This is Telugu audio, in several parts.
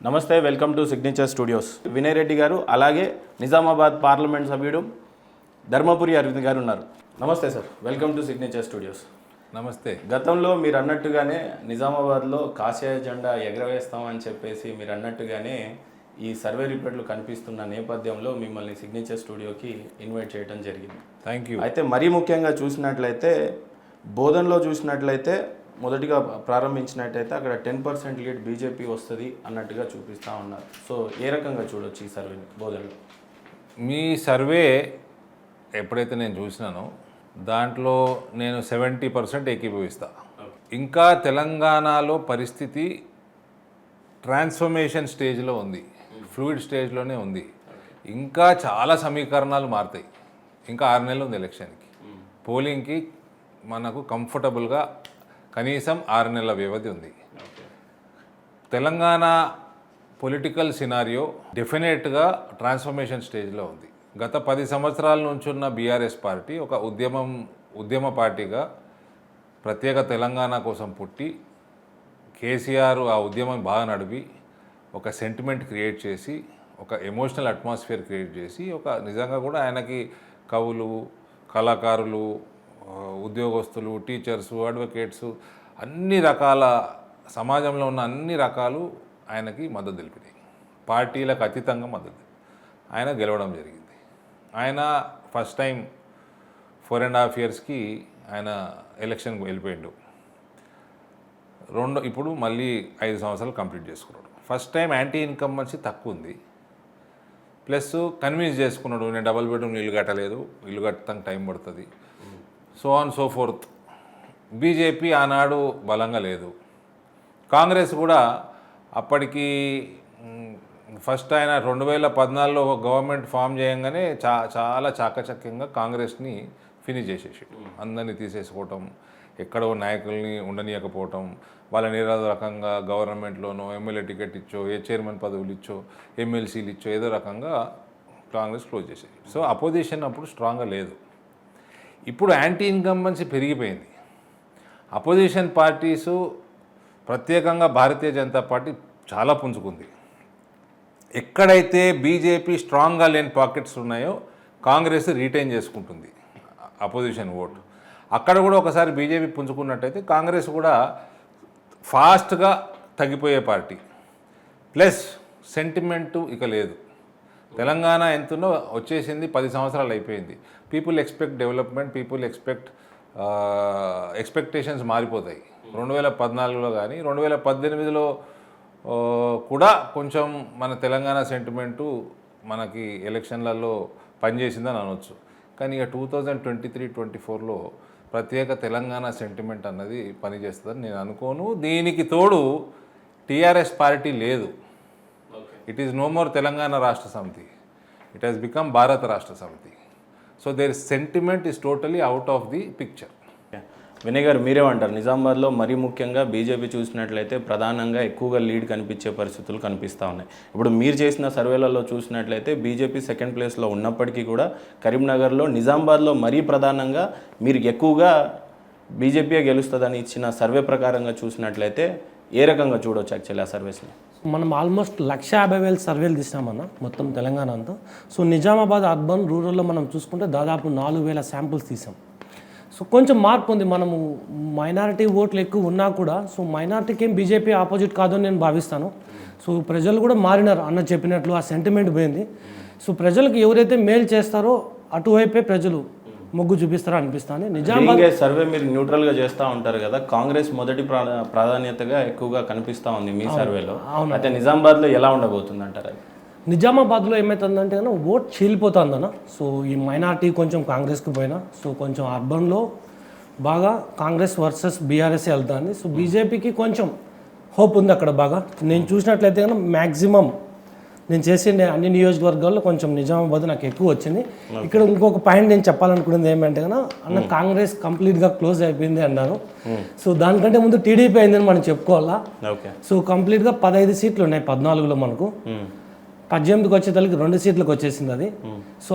నమస్తే, welcome to signature studios. Vinay Reddy గారు, అలాగే నిజామాబాద్ పార్లమెంట్ సభ్యుడు ధర్మపురి అరవింద్ గారు ఉన్నారు. నమస్తే sir, welcome to signature studios. నమస్తే. గతంలో మీరు అన్నట్టుగానే నిజామాబాద్లో కాషాయ జెండా ఎగరవేస్తామని చెప్పేసి మీరు అన్నట్టుగానే ఈ సర్వే రిపోర్ట్లు కనిపిస్తున్న నేపథ్యంలో మిమ్మల్ని సిగ్నేచర్ స్టూడియోకి ఇన్వైట్ చేయడం జరిగింది. Thank you. అయితే మరీ ముఖ్యంగా చూసినట్లయితే బోధన్లో చూసినట్లయితే మొదటిగా ప్రారంభించినట్టయితే అక్కడ 10% లీడ్ బీజేపీ వస్తుంది అన్నట్టుగా చూపిస్తూ ఉన్నారు. సో ఏ రకంగా చూడొచ్చు ఈ సర్వేని బోధనలో? మీ సర్వే ఎప్పుడైతే నేను చూసినానో దాంట్లో నేను 70% ఏకీభవిస్తా. ఇంకా తెలంగాణలో పరిస్థితి ట్రాన్స్ఫర్మేషన్ స్టేజ్లో ఉంది, ఫ్లూయిడ్ స్టేజ్లోనే ఉంది. ఇంకా చాలా సమీకరణాలు మారుతాయి. ఇంకా 6 నెలలు ఉంది ఎలక్షన్కి. పోలింగ్కి మనకు కంఫర్టబుల్గా కనీసం 6 నెలల వ్యవధి ఉంది. తెలంగాణ పొలిటికల్ సినారియో డెఫినెట్గా ట్రాన్స్ఫర్మేషన్ స్టేజ్లో ఉంది. గత 10 సంవత్సరాల నుంచి ఉన్న బీఆర్ఎస్ పార్టీ ఒక ఉద్యమ పార్టీగా ప్రత్యేక తెలంగాణ కోసం పుట్టి కేసీఆర్ ఆ ఉద్యమం బాగా నడిపి ఒక సెంటిమెంట్ క్రియేట్ చేసి ఒక ఎమోషనల్ అట్మాస్ఫియర్ క్రియేట్ చేసి ఒక నిజంగా కూడా ఆయనకి కవులు, కళాకారులు, ఉద్యోగస్తులు, టీచర్సు, అడ్వకేట్సు, అన్ని రకాల సమాజంలో ఉన్న అన్ని రకాలు ఆయనకి మద్దతు తెలిపినాయి. పార్టీలకు అతీతంగా మద్దతు ఆయన గెలవడం జరిగింది. ఆయన ఫస్ట్ టైం 4.5 yearsకి ఆయన ఎలక్షన్కి వెళ్ళిపోయిండు. ఇప్పుడు మళ్ళీ 5 సంవత్సరాలు కంప్లీట్ చేసుకున్నాడు. ఫస్ట్ టైం యాంటీ ఇన్కంబెన్సీ తక్కువ ఉంది, ప్లస్ కన్విన్స్ చేసుకున్నాడు. నేను డబుల్ బెడ్రూమ్ ఇల్లు కట్టలేదు, ఇల్లు కట్టడానికి టైం పడుతుంది, so on so fourth. BJP ఆనాడు బలంగా లేదు. కాంగ్రెస్ కూడా అప్పటికి ఫస్ట్ ఆయన 2014లో గవర్నమెంట్ ఫామ్ చేయంగానే చాలా చాకచక్యంగా కాంగ్రెస్ని ఫినిష్ చేసేసాడు. అందరినీ తీసేసుకోవటం, ఎక్కడో నాయకుల్ని ఉండనీయకపోవటం, వాళ్ళని ఏదో రకంగా గవర్నమెంట్లోనో ఎమ్మెల్యే టికెట్ ఇచ్చో, ఏ చైర్మన్ పదవులు ఇచ్చో, ఎమ్మెల్సీలు ఇచ్చో ఏదో రకంగా కాంగ్రెస్ క్లోజ్ చేసేది. సో అపోజిషన్ అప్పుడు స్ట్రాంగ్గా లేదు. ఇప్పుడు యాంటీ ఇన్కంబెన్సీ పెరిగిపోయింది. అపోజిషన్ పార్టీసు ప్రత్యేకంగా భారతీయ జనతా పార్టీ చాలా పుంజుకుంది. ఎక్కడైతే బీజేపీ స్ట్రాంగ్గా లేని పాకెట్స్ ఉన్నాయో కాంగ్రెస్ రీటైన్ చేసుకుంటుంది అపోజిషన్ ఓటు. అక్కడ కూడా ఒకసారి బీజేపీ పుంజుకున్నట్టయితే కాంగ్రెస్ కూడా ఫాస్ట్గా తగ్గిపోయే పార్టీ. ప్లస్ సెంటిమెంటు ఇక లేదు. తెలంగాణ ఎంతున్నో వచ్చేసింది, 10 సంవత్సరాలు అయిపోయింది. People expect development, people expectations మారిపోతాయి. 2014లో కానీ 2018లో కూడా కొంచెం మన తెలంగాణ సెంటిమెంటు మనకి ఎలక్షన్లలో పనిచేసిందని అనవచ్చు. కానీ ఇక 2023-24లో ప్రత్యేక తెలంగాణ సెంటిమెంట్ అన్నది పనిచేస్తుందని నేను అనుకోను. దీనికి తోడు టీఆర్ఎస్ పార్టీ లేదు. It is no more Telangana Rashtra Samithi, it has become Bharat Rashtra Samithi. So their sentiment is totally out of the picture. Vinay garu, మీరేమంటారు? నిజామాబాద్లో మరీ ముఖ్యంగా బీజేపీ చూసినట్లయితే ప్రధానంగా ఎక్కువగా లీడ్ కనిపించే పరిస్థితులు కనిపిస్తూ ఉన్నాయి. ఇప్పుడు మీరు చేసిన సర్వేలలో చూసినట్లయితే బీజేపీ 2nd ప్లేస్లో ఉన్నప్పటికీ కూడా కరీంనగర్లో, నిజామాబాద్లో మరీ ప్రధానంగా మీరు ఎక్కువగా బీజేపీయే గెలుస్తుందని ఇచ్చిన సర్వే ప్రకారంగా చూసినట్లయితే ఏ రకంగా చూడవచ్చు యాక్చువల్లీ ఆ సర్వేస్ని? మనం ఆల్మోస్ట్ 150,000 సర్వేలు తీసినామన్నా మొత్తం తెలంగాణ అంతా. సో నిజామాబాద్ అర్బన్ రూరల్లో మనం చూసుకుంటే దాదాపు 4,000 శాంపుల్స్ తీసాం. సో కొంచెం మార్పు ఉంది. మనము మైనారిటీ ఓట్లు ఎక్కువ ఉన్నా కూడా సో మైనారిటీకి ఏం బీజేపీ ఆపోజిట్ కాదని నేను భావిస్తాను. సో ప్రజలు కూడా మారినారు అన్న చెప్పినట్లు, ఆ సెంటిమెంట్ పోయింది. సో ప్రజలకు ఎవరైతే మేలు చేస్తారో అటువైపే ప్రజలు మొగ్గు చూపిస్తారో అనిపిస్తుంది. నిజామాబాద్ సర్వే మీరు న్యూట్రల్గా చేస్తూ ఉంటారు కదా, కాంగ్రెస్ మొదటి ప్రాధాన్యతగా ఎక్కువగా కనిపిస్తూ ఉంది మీ సర్వేలో. అయితే నిజామాబాద్లో ఎలా ఉండబోతుంది అంటారు? నిజామాబాద్లో ఏమవుతుందంటే కన్నా ఓట్ చీలిపోతుందన్న. సో ఈ మైనార్టీ కొంచెం కాంగ్రెస్కి పోయినా, సో కొంచెం అర్బన్లో బాగా కాంగ్రెస్ వర్సెస్ బీఆర్ఎస్ వెళ్తుంది. సో బీజేపీకి కొంచెం హోప్ ఉంది అక్కడ బాగా. నేను చూసినట్లయితే కన్నా మ్యాక్సిమం నేను చేసిన అన్ని నియోజకవర్గాల్లో కొంచెం నిజామాబాద్ నాకు ఎక్కువ వచ్చింది. ఇక్కడ ఇంకొక పాయింట్ నేను చెప్పాలనుకున్నది ఏమంటే కన్నా అన్న కాంగ్రెస్ కంప్లీట్గా క్లోజ్ అయిపోయింది అన్నారు. సో దానికంటే ముందు టీడీపీ అయిందని మనం చెప్పుకోవాలా. సో కంప్లీట్గా 15 సీట్లు ఉన్నాయి 14లో మనకు. 18కి వచ్చేసరికి 2 సీట్లకు వచ్చేసింది అది. సో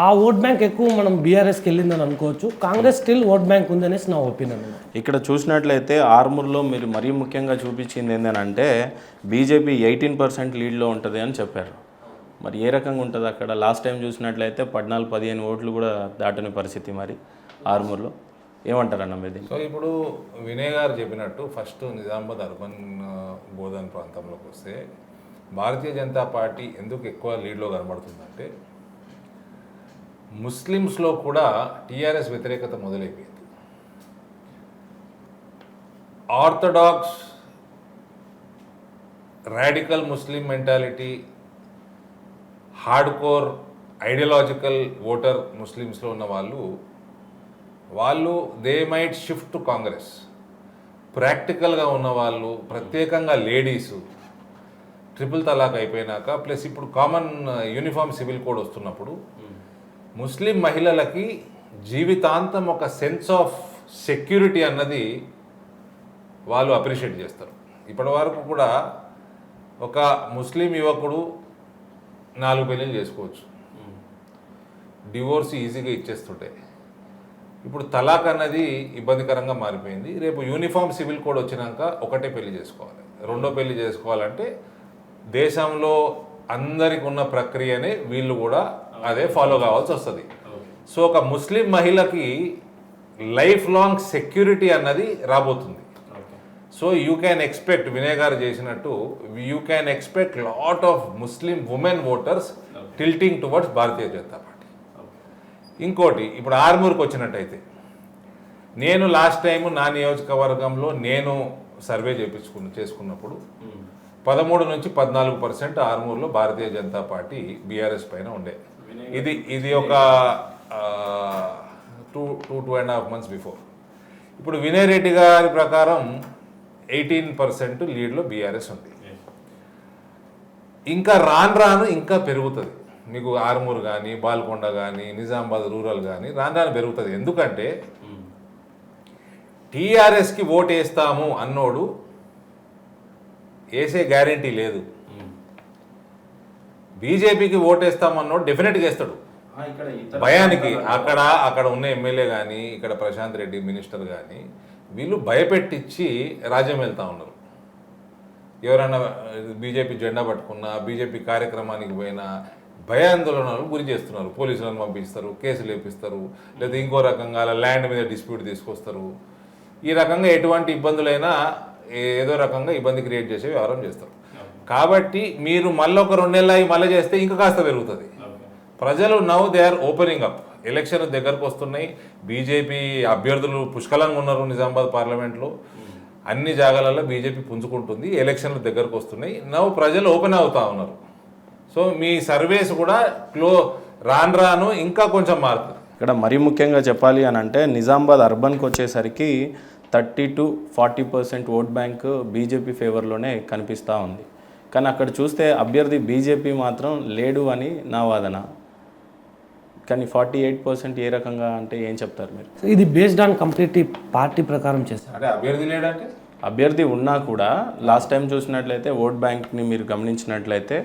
ఆ ఓట్ బ్యాంక్ ఎక్కువ మనం బీఆర్ఎస్కి వెళ్ళిందని అనుకోవచ్చు. కాంగ్రెస్ స్టిల్ ఓట్ బ్యాంక్ ఉందనేసి నా ఒపీనియన్. ఇక్కడ చూసినట్లయితే ఆర్మూర్లో మీరు మరీ ముఖ్యంగా చూపించింది ఏంటంటే బీజేపీ 18% లీడ్లో ఉంటుంది అని చెప్పారు. మరి ఏ రకంగా ఉంటుంది అక్కడ? లాస్ట్ టైం చూసినట్లయితే 14-15 ఓట్లు కూడా దాటని పరిస్థితి మరి ఆర్మూర్లో. ఏమంటారన్న మీది? సో ఇప్పుడు వినయ్ గారు చెప్పినట్టు ఫస్ట్ నిజామాబాద్ అర్బన్ బోధన్ ప్రాంతంలోకి వస్తే భారతీయ జనతా పార్టీ ఎందుకు ఎక్కువ లీడ్లో కనబడుతుందంటే ముస్లిమ్స్లో కూడా టీఆర్ఎస్ వ్యతిరేకత మొదలైపోయింది. Orthodox radical Muslim mentality, hard core ideological voter ముస్లిమ్స్లో ఉన్న వాళ్ళు they might shift to Congress. ప్రాక్టికల్గా ఉన్నవాళ్ళు, ప్రత్యేకంగా లేడీసు, ట్రిపుల్ తలాక్ అయిపోయినాక ప్లస్ ఇప్పుడు కామన్ యూనిఫామ్ సివిల్ కోడ్ వస్తున్నప్పుడు ముస్లిం మహిళలకి జీవితాంతం ఒక సెన్స్ ఆఫ్ సెక్యూరిటీ అన్నది వాళ్ళు అప్రిషియేట్ చేస్తారు. ఇప్పటి వరకు కూడా ఒక ముస్లిం యువకుడు 4 పెళ్ళిళ్ళు చేసుకోవచ్చు, డివోర్స్ ఈజీగా ఇచ్చేస్తుంటాయి. ఇప్పుడు తలాక్ అన్నది ఇబ్బందికరంగా మారిపోయింది. రేపు యూనిఫామ్ సివిల్ కోడ్ వచ్చినాక ఒకటే పెళ్లి చేసుకోవాలి, రెండో పెళ్లి చేసుకోవాలంటే దేశంలో అందరికి ఉన్న ప్రక్రియనే వీళ్ళు కూడా అదే ఫాలో కావాల్సి వస్తుంది. సో ఒక ముస్లిం మహిళకి లైఫ్ లాంగ్ సెక్యూరిటీ అన్నది రాబోతుంది. So you can expect, Vinay గారు చేసినట్టు you can expect lot of Muslim women voters tilting towards Bharatiya Janata party. ఇంకోటి ఇప్పుడు ఆర్మూర్కి వచ్చినట్టయితే, నేను లాస్ట్ టైం నా నియోజకవర్గంలో నేను సర్వే చేసుకున్నప్పుడు 13-14% ఆర్మూర్లో భారతీయ జనతా పార్టీ బీఆర్ఎస్ పైన ఉండే. ఇది ఒక 2.5 months బిఫోర్. ఇప్పుడు వినయ్ రెడ్డి గారి ప్రకారం 18% లీడ్లో బీఆర్ఎస్ ఉంది. ఇంకా రాను ఇంకా పెరుగుతుంది. మీకు ఆర్మూర్ కానీ, బాల్కొండ కానీ, నిజామాబాద్ రూరల్ కానీ రాను పెరుగుతుంది. ఎందుకంటే టీఆర్ఎస్కి ఓటు వేస్తాము అన్నోడు వేసే గ్యారంటీ లేదు. బీజేపీకి ఓటు వేస్తామన్నోడు డెఫినెట్గా వేస్తాడు భయానికి. అక్కడ ఉన్న ఎమ్మెల్యే కానీ, ఇక్కడ ప్రశాంత్ రెడ్డి మినిస్టర్ కానీ వీళ్ళు భయపెట్టించి రాజ్యం వెళ్తూ ఉన్నారు. ఎవరైనా బీజేపీ జెండా పట్టుకున్నా, బీజేపీ కార్యక్రమానికి పోయినా భయాందోళనలు గురి చేస్తున్నారు. పోలీసులను పంపిస్తారు, కేసులు వేపిస్తారు, లేదా ఇంకో రకంగా ల్యాండ్ మీద డిస్ప్యూట్ తీసుకొస్తారు. ఈ రకంగా ఎటువంటి ఇబ్బందులైనా ఏదో రకంగా ఇబ్బంది క్రియేట్ చేసే వ్యవహారం చేస్తారు. కాబట్టి మీరు మళ్ళీ ఒక 2 నెలలు మళ్ళీ చేస్తే ఇంకా కాస్త పెరుగుతుంది. ప్రజలు now they are opening up. Election దగ్గరకు వస్తున్నాయి. బీజేపీ అభ్యర్థులు పుష్కలంగా ఉన్నారు. నిజామాబాద్ పార్లమెంట్లో అన్ని జాగాలలో బీజేపీ పుంజుకుంటుంది. ఎలక్షన్లు దగ్గరకు వస్తున్నాయి. నవ్వు ప్రజలు ఓపెన్ అవుతా ఉన్నారు. సో మీ సర్వేస్ కూడా రాను ఇంకా కొంచెం మారుతుంది. ఇక్కడ మరీ ముఖ్యంగా చెప్పాలి అని అంటే నిజామాబాద్ అర్బన్కి వచ్చేసరికి 30-40% ఓట్ బ్యాంక్ బీజేపీ ఫేవర్లోనే కనిపిస్తూ ఉంది. కానీ అక్కడ చూస్తే అభ్యర్థి బీజేపీ మాత్రం లేడు అని నా వాదన. కానీ 48% ఏ రకంగా అంటే ఏం చెప్తారు మీరు? ఇది బేస్డ్ ఆన్ కంప్లీట్ పార్టీ ప్రకారం చేస్తారు. అంటే అభ్యర్థి లేడంటే అభ్యర్థి ఉన్నా కూడా లాస్ట్ టైం చూసినట్లయితే ఓట్ బ్యాంక్ని మీరు గమనించినట్లయితే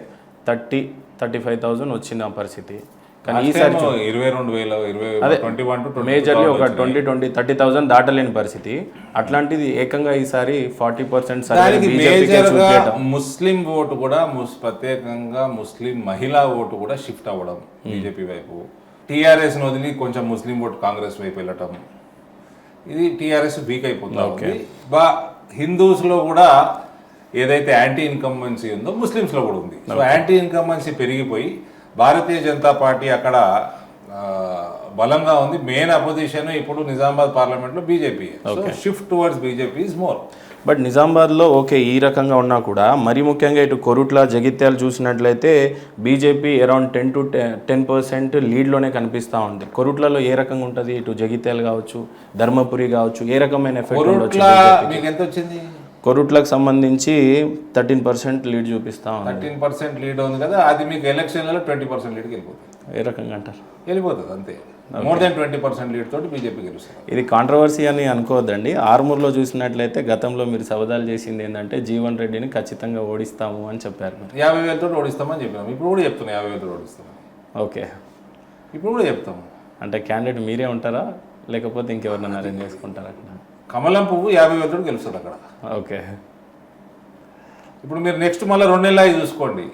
30-35,000 వచ్చిన పరిస్థితి. కానీ ఈసారి 22,000 మేజర్లీ ఒక 20-30,000 దాటలేని పరిస్థితి. అట్లాంటిది ఏకంగా ఈసారి 40% ముస్లిం ఓటు కూడా ప్రత్యేకంగా ముస్లిం మహిళా ఓటు కూడా షిఫ్ట్ అవ్వడం బీజేపీ వైపు. టీఆర్ఎస్ వదిలి కొంచెం ముస్లిం ఓటు కాంగ్రెస్ వైపు వెళ్ళటం, ఇది టీఆర్ఎస్ వీక్ అయిపోతుంది. హిందూస్లో కూడా ఏదైతే యాంటీ ఇన్కంబెన్సీ ఉందో ముస్లిమ్స్లో కూడా ఉంది. సో యాంటీ ఇన్కంబెన్సీ పెరిగిపోయి భారతీయ జనతా పార్టీ అక్కడ బలంగా ఉంది. మెయిన్ అపోజిషన్ ఇప్పుడు నిజామాబాద్ పార్లమెంట్లో BJP. So shift towards BJP is more. But నిజామాబాద్లో ఓకే ఈ రకంగా ఉన్నా కూడా మరీ ముఖ్యంగా ఇటు కొరుట్ల జగిత్యాలు చూసినట్లయితే బీజేపీ అరౌండ్ 10% లీడ్లోనే కనిపిస్తూ ఉంది. కొరుట్లలో ఏ రకంగా ఉంటుంది? ఇటు జగిత్యాలు కావచ్చు, ధర్మపురి కావచ్చు, ఏ రకమైన ఎఫెక్ట్ ఉండొచ్చు? మీకు ఎంత వచ్చింది? కొరుట్లకు సంబంధించి 13% లీడ్ చూపిస్తా ఉంది. 13% లీడ్ ఉంది కదా, అది మీకు ఎలక్షన్లలో 20% లీడ్కి వెళ్ళిపోతుంది. ఏ రకంగా అంటారు? వెళ్ళిపోతుంది అంతే. మోర్ దెన్ 20% లీడ్ తోటి బీజేపీ గెలుస్తారు. ఇది కాంట్రవర్సీ అని అనుకోవద్దండి. ఆర్మూర్లో చూసినట్లయితే గతంలో మీరు సవదాలు చేసింది ఏంటంటే జీవన్ రెడ్డిని ఖచ్చితంగా ఓడిస్తాము అని చెప్పారు. 50,000 తోటి ఓడిస్తామని చెప్పినాం. ఇప్పుడు కూడా చెప్తున్నాం 50,000 తోటి ఓడిస్తామని. ఓకే, ఇప్పుడు కూడా చెప్తాము. అంటే క్యాండిడేట్ మీరే ఉంటారా లేకపోతే ఇంకెవరినైనా అరేంజ్ చేసుకుంటారా అక్కడ? కమలం పువ్వు 50,000 తోటి గెలుస్తుంది అక్కడ. ఓకే, ఇప్పుడు మీరు నెక్స్ట్ మళ్ళీ 2 నెలలు చూసుకోండి.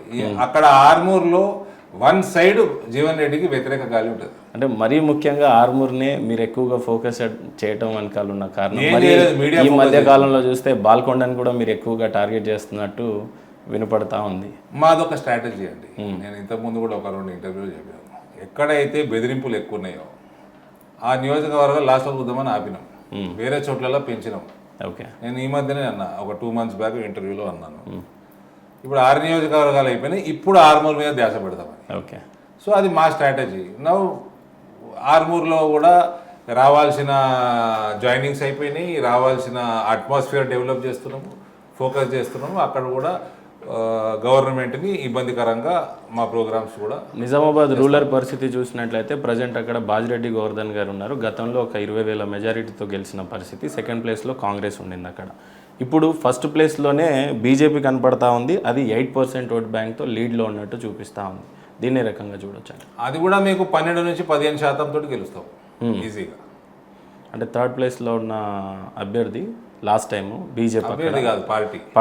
అక్కడ ఆర్మూర్లో వన్ సైడ్ జీవన్ రెడ్డికి వ్యతిరేక గాలి ఉంటుంది. అంటే మరీ ముఖ్యంగా ఆర్మూర్నే మీరు ఎక్కువగా ఫోకస్ చేయటం వెనకాల ఉన్న కారణం మరి మీడియా ఈ మధ్య కాలంలో చూస్తే బాల్కొండని కూడా మీరు ఎక్కువగా టార్గెట్ చేస్తున్నట్టు వినపడతా ఉంది. మాదొక స్ట్రాటజీ అండి. నేను ఇంతకుముందు కూడా ఒక 2 ఇంటర్వ్యూలు చెప్పాను. ఎక్కడైతే బెదిరింపులు ఎక్కువ ఉన్నాయో ఆ నియోజకవర్గాలు లాస్ట్లో చూద్దామని ఆపినాం, వేరే చోట్లలో పెంచినాం. ఓకే, నేను ఈ మధ్యనే అన్నా, ఒక 2 months బ్యాక్ ఇంటర్వ్యూలో అన్నాను. ఇప్పుడు 6 నియోజకవర్గాలు అయిపోయినాయి, ఇప్పుడు ఆర్మూర్ మీద ధ్యాస పెడతామని. ఓకే, సో అది మా స్ట్రాటజీ. నవ్వు ఆర్మూర్లో కూడా రావాల్సిన జాయినింగ్స్ అయిపోయినాయి, రావాల్సిన అట్మాస్ఫియర్ డెవలప్ చేస్తున్నాము, ఫోకస్ చేస్తున్నాము. అక్కడ కూడా గవర్నమెంట్ని ఇబ్బందికరంగా మా ప్రోగ్రామ్స్ కూడా. నిజామాబాద్ రూరల్ పరిస్థితి చూసినట్లయితే ప్రజెంట్ అక్కడ బాజిరెడ్డి గోవర్ధన్ గారు ఉన్నారు. గతంలో ఒక 20,000 మెజారిటీతో గెలిచిన పరిస్థితి. సెకండ్ ప్లేస్లో కాంగ్రెస్ ఉండింది అక్కడ. ఇప్పుడు ఫస్ట్ ప్లేస్లోనే బీజేపీ కనపడతా ఉంది. అది 8% ఓట్ బ్యాంక్తో లీడ్లో ఉన్నట్టు చూపిస్తూ ఉంది. దీన్ని రకంగా చూడొచ్చు. అది కూడా మీకు 12 నుంచి 15% తోటి గెలుస్తాం ఈజీగా. అంటే థర్డ్ ప్లేస్లో ఉన్న అభ్యర్థి లాస్ట్ టైము బీజేపీ అభ్యర్థి కాదు,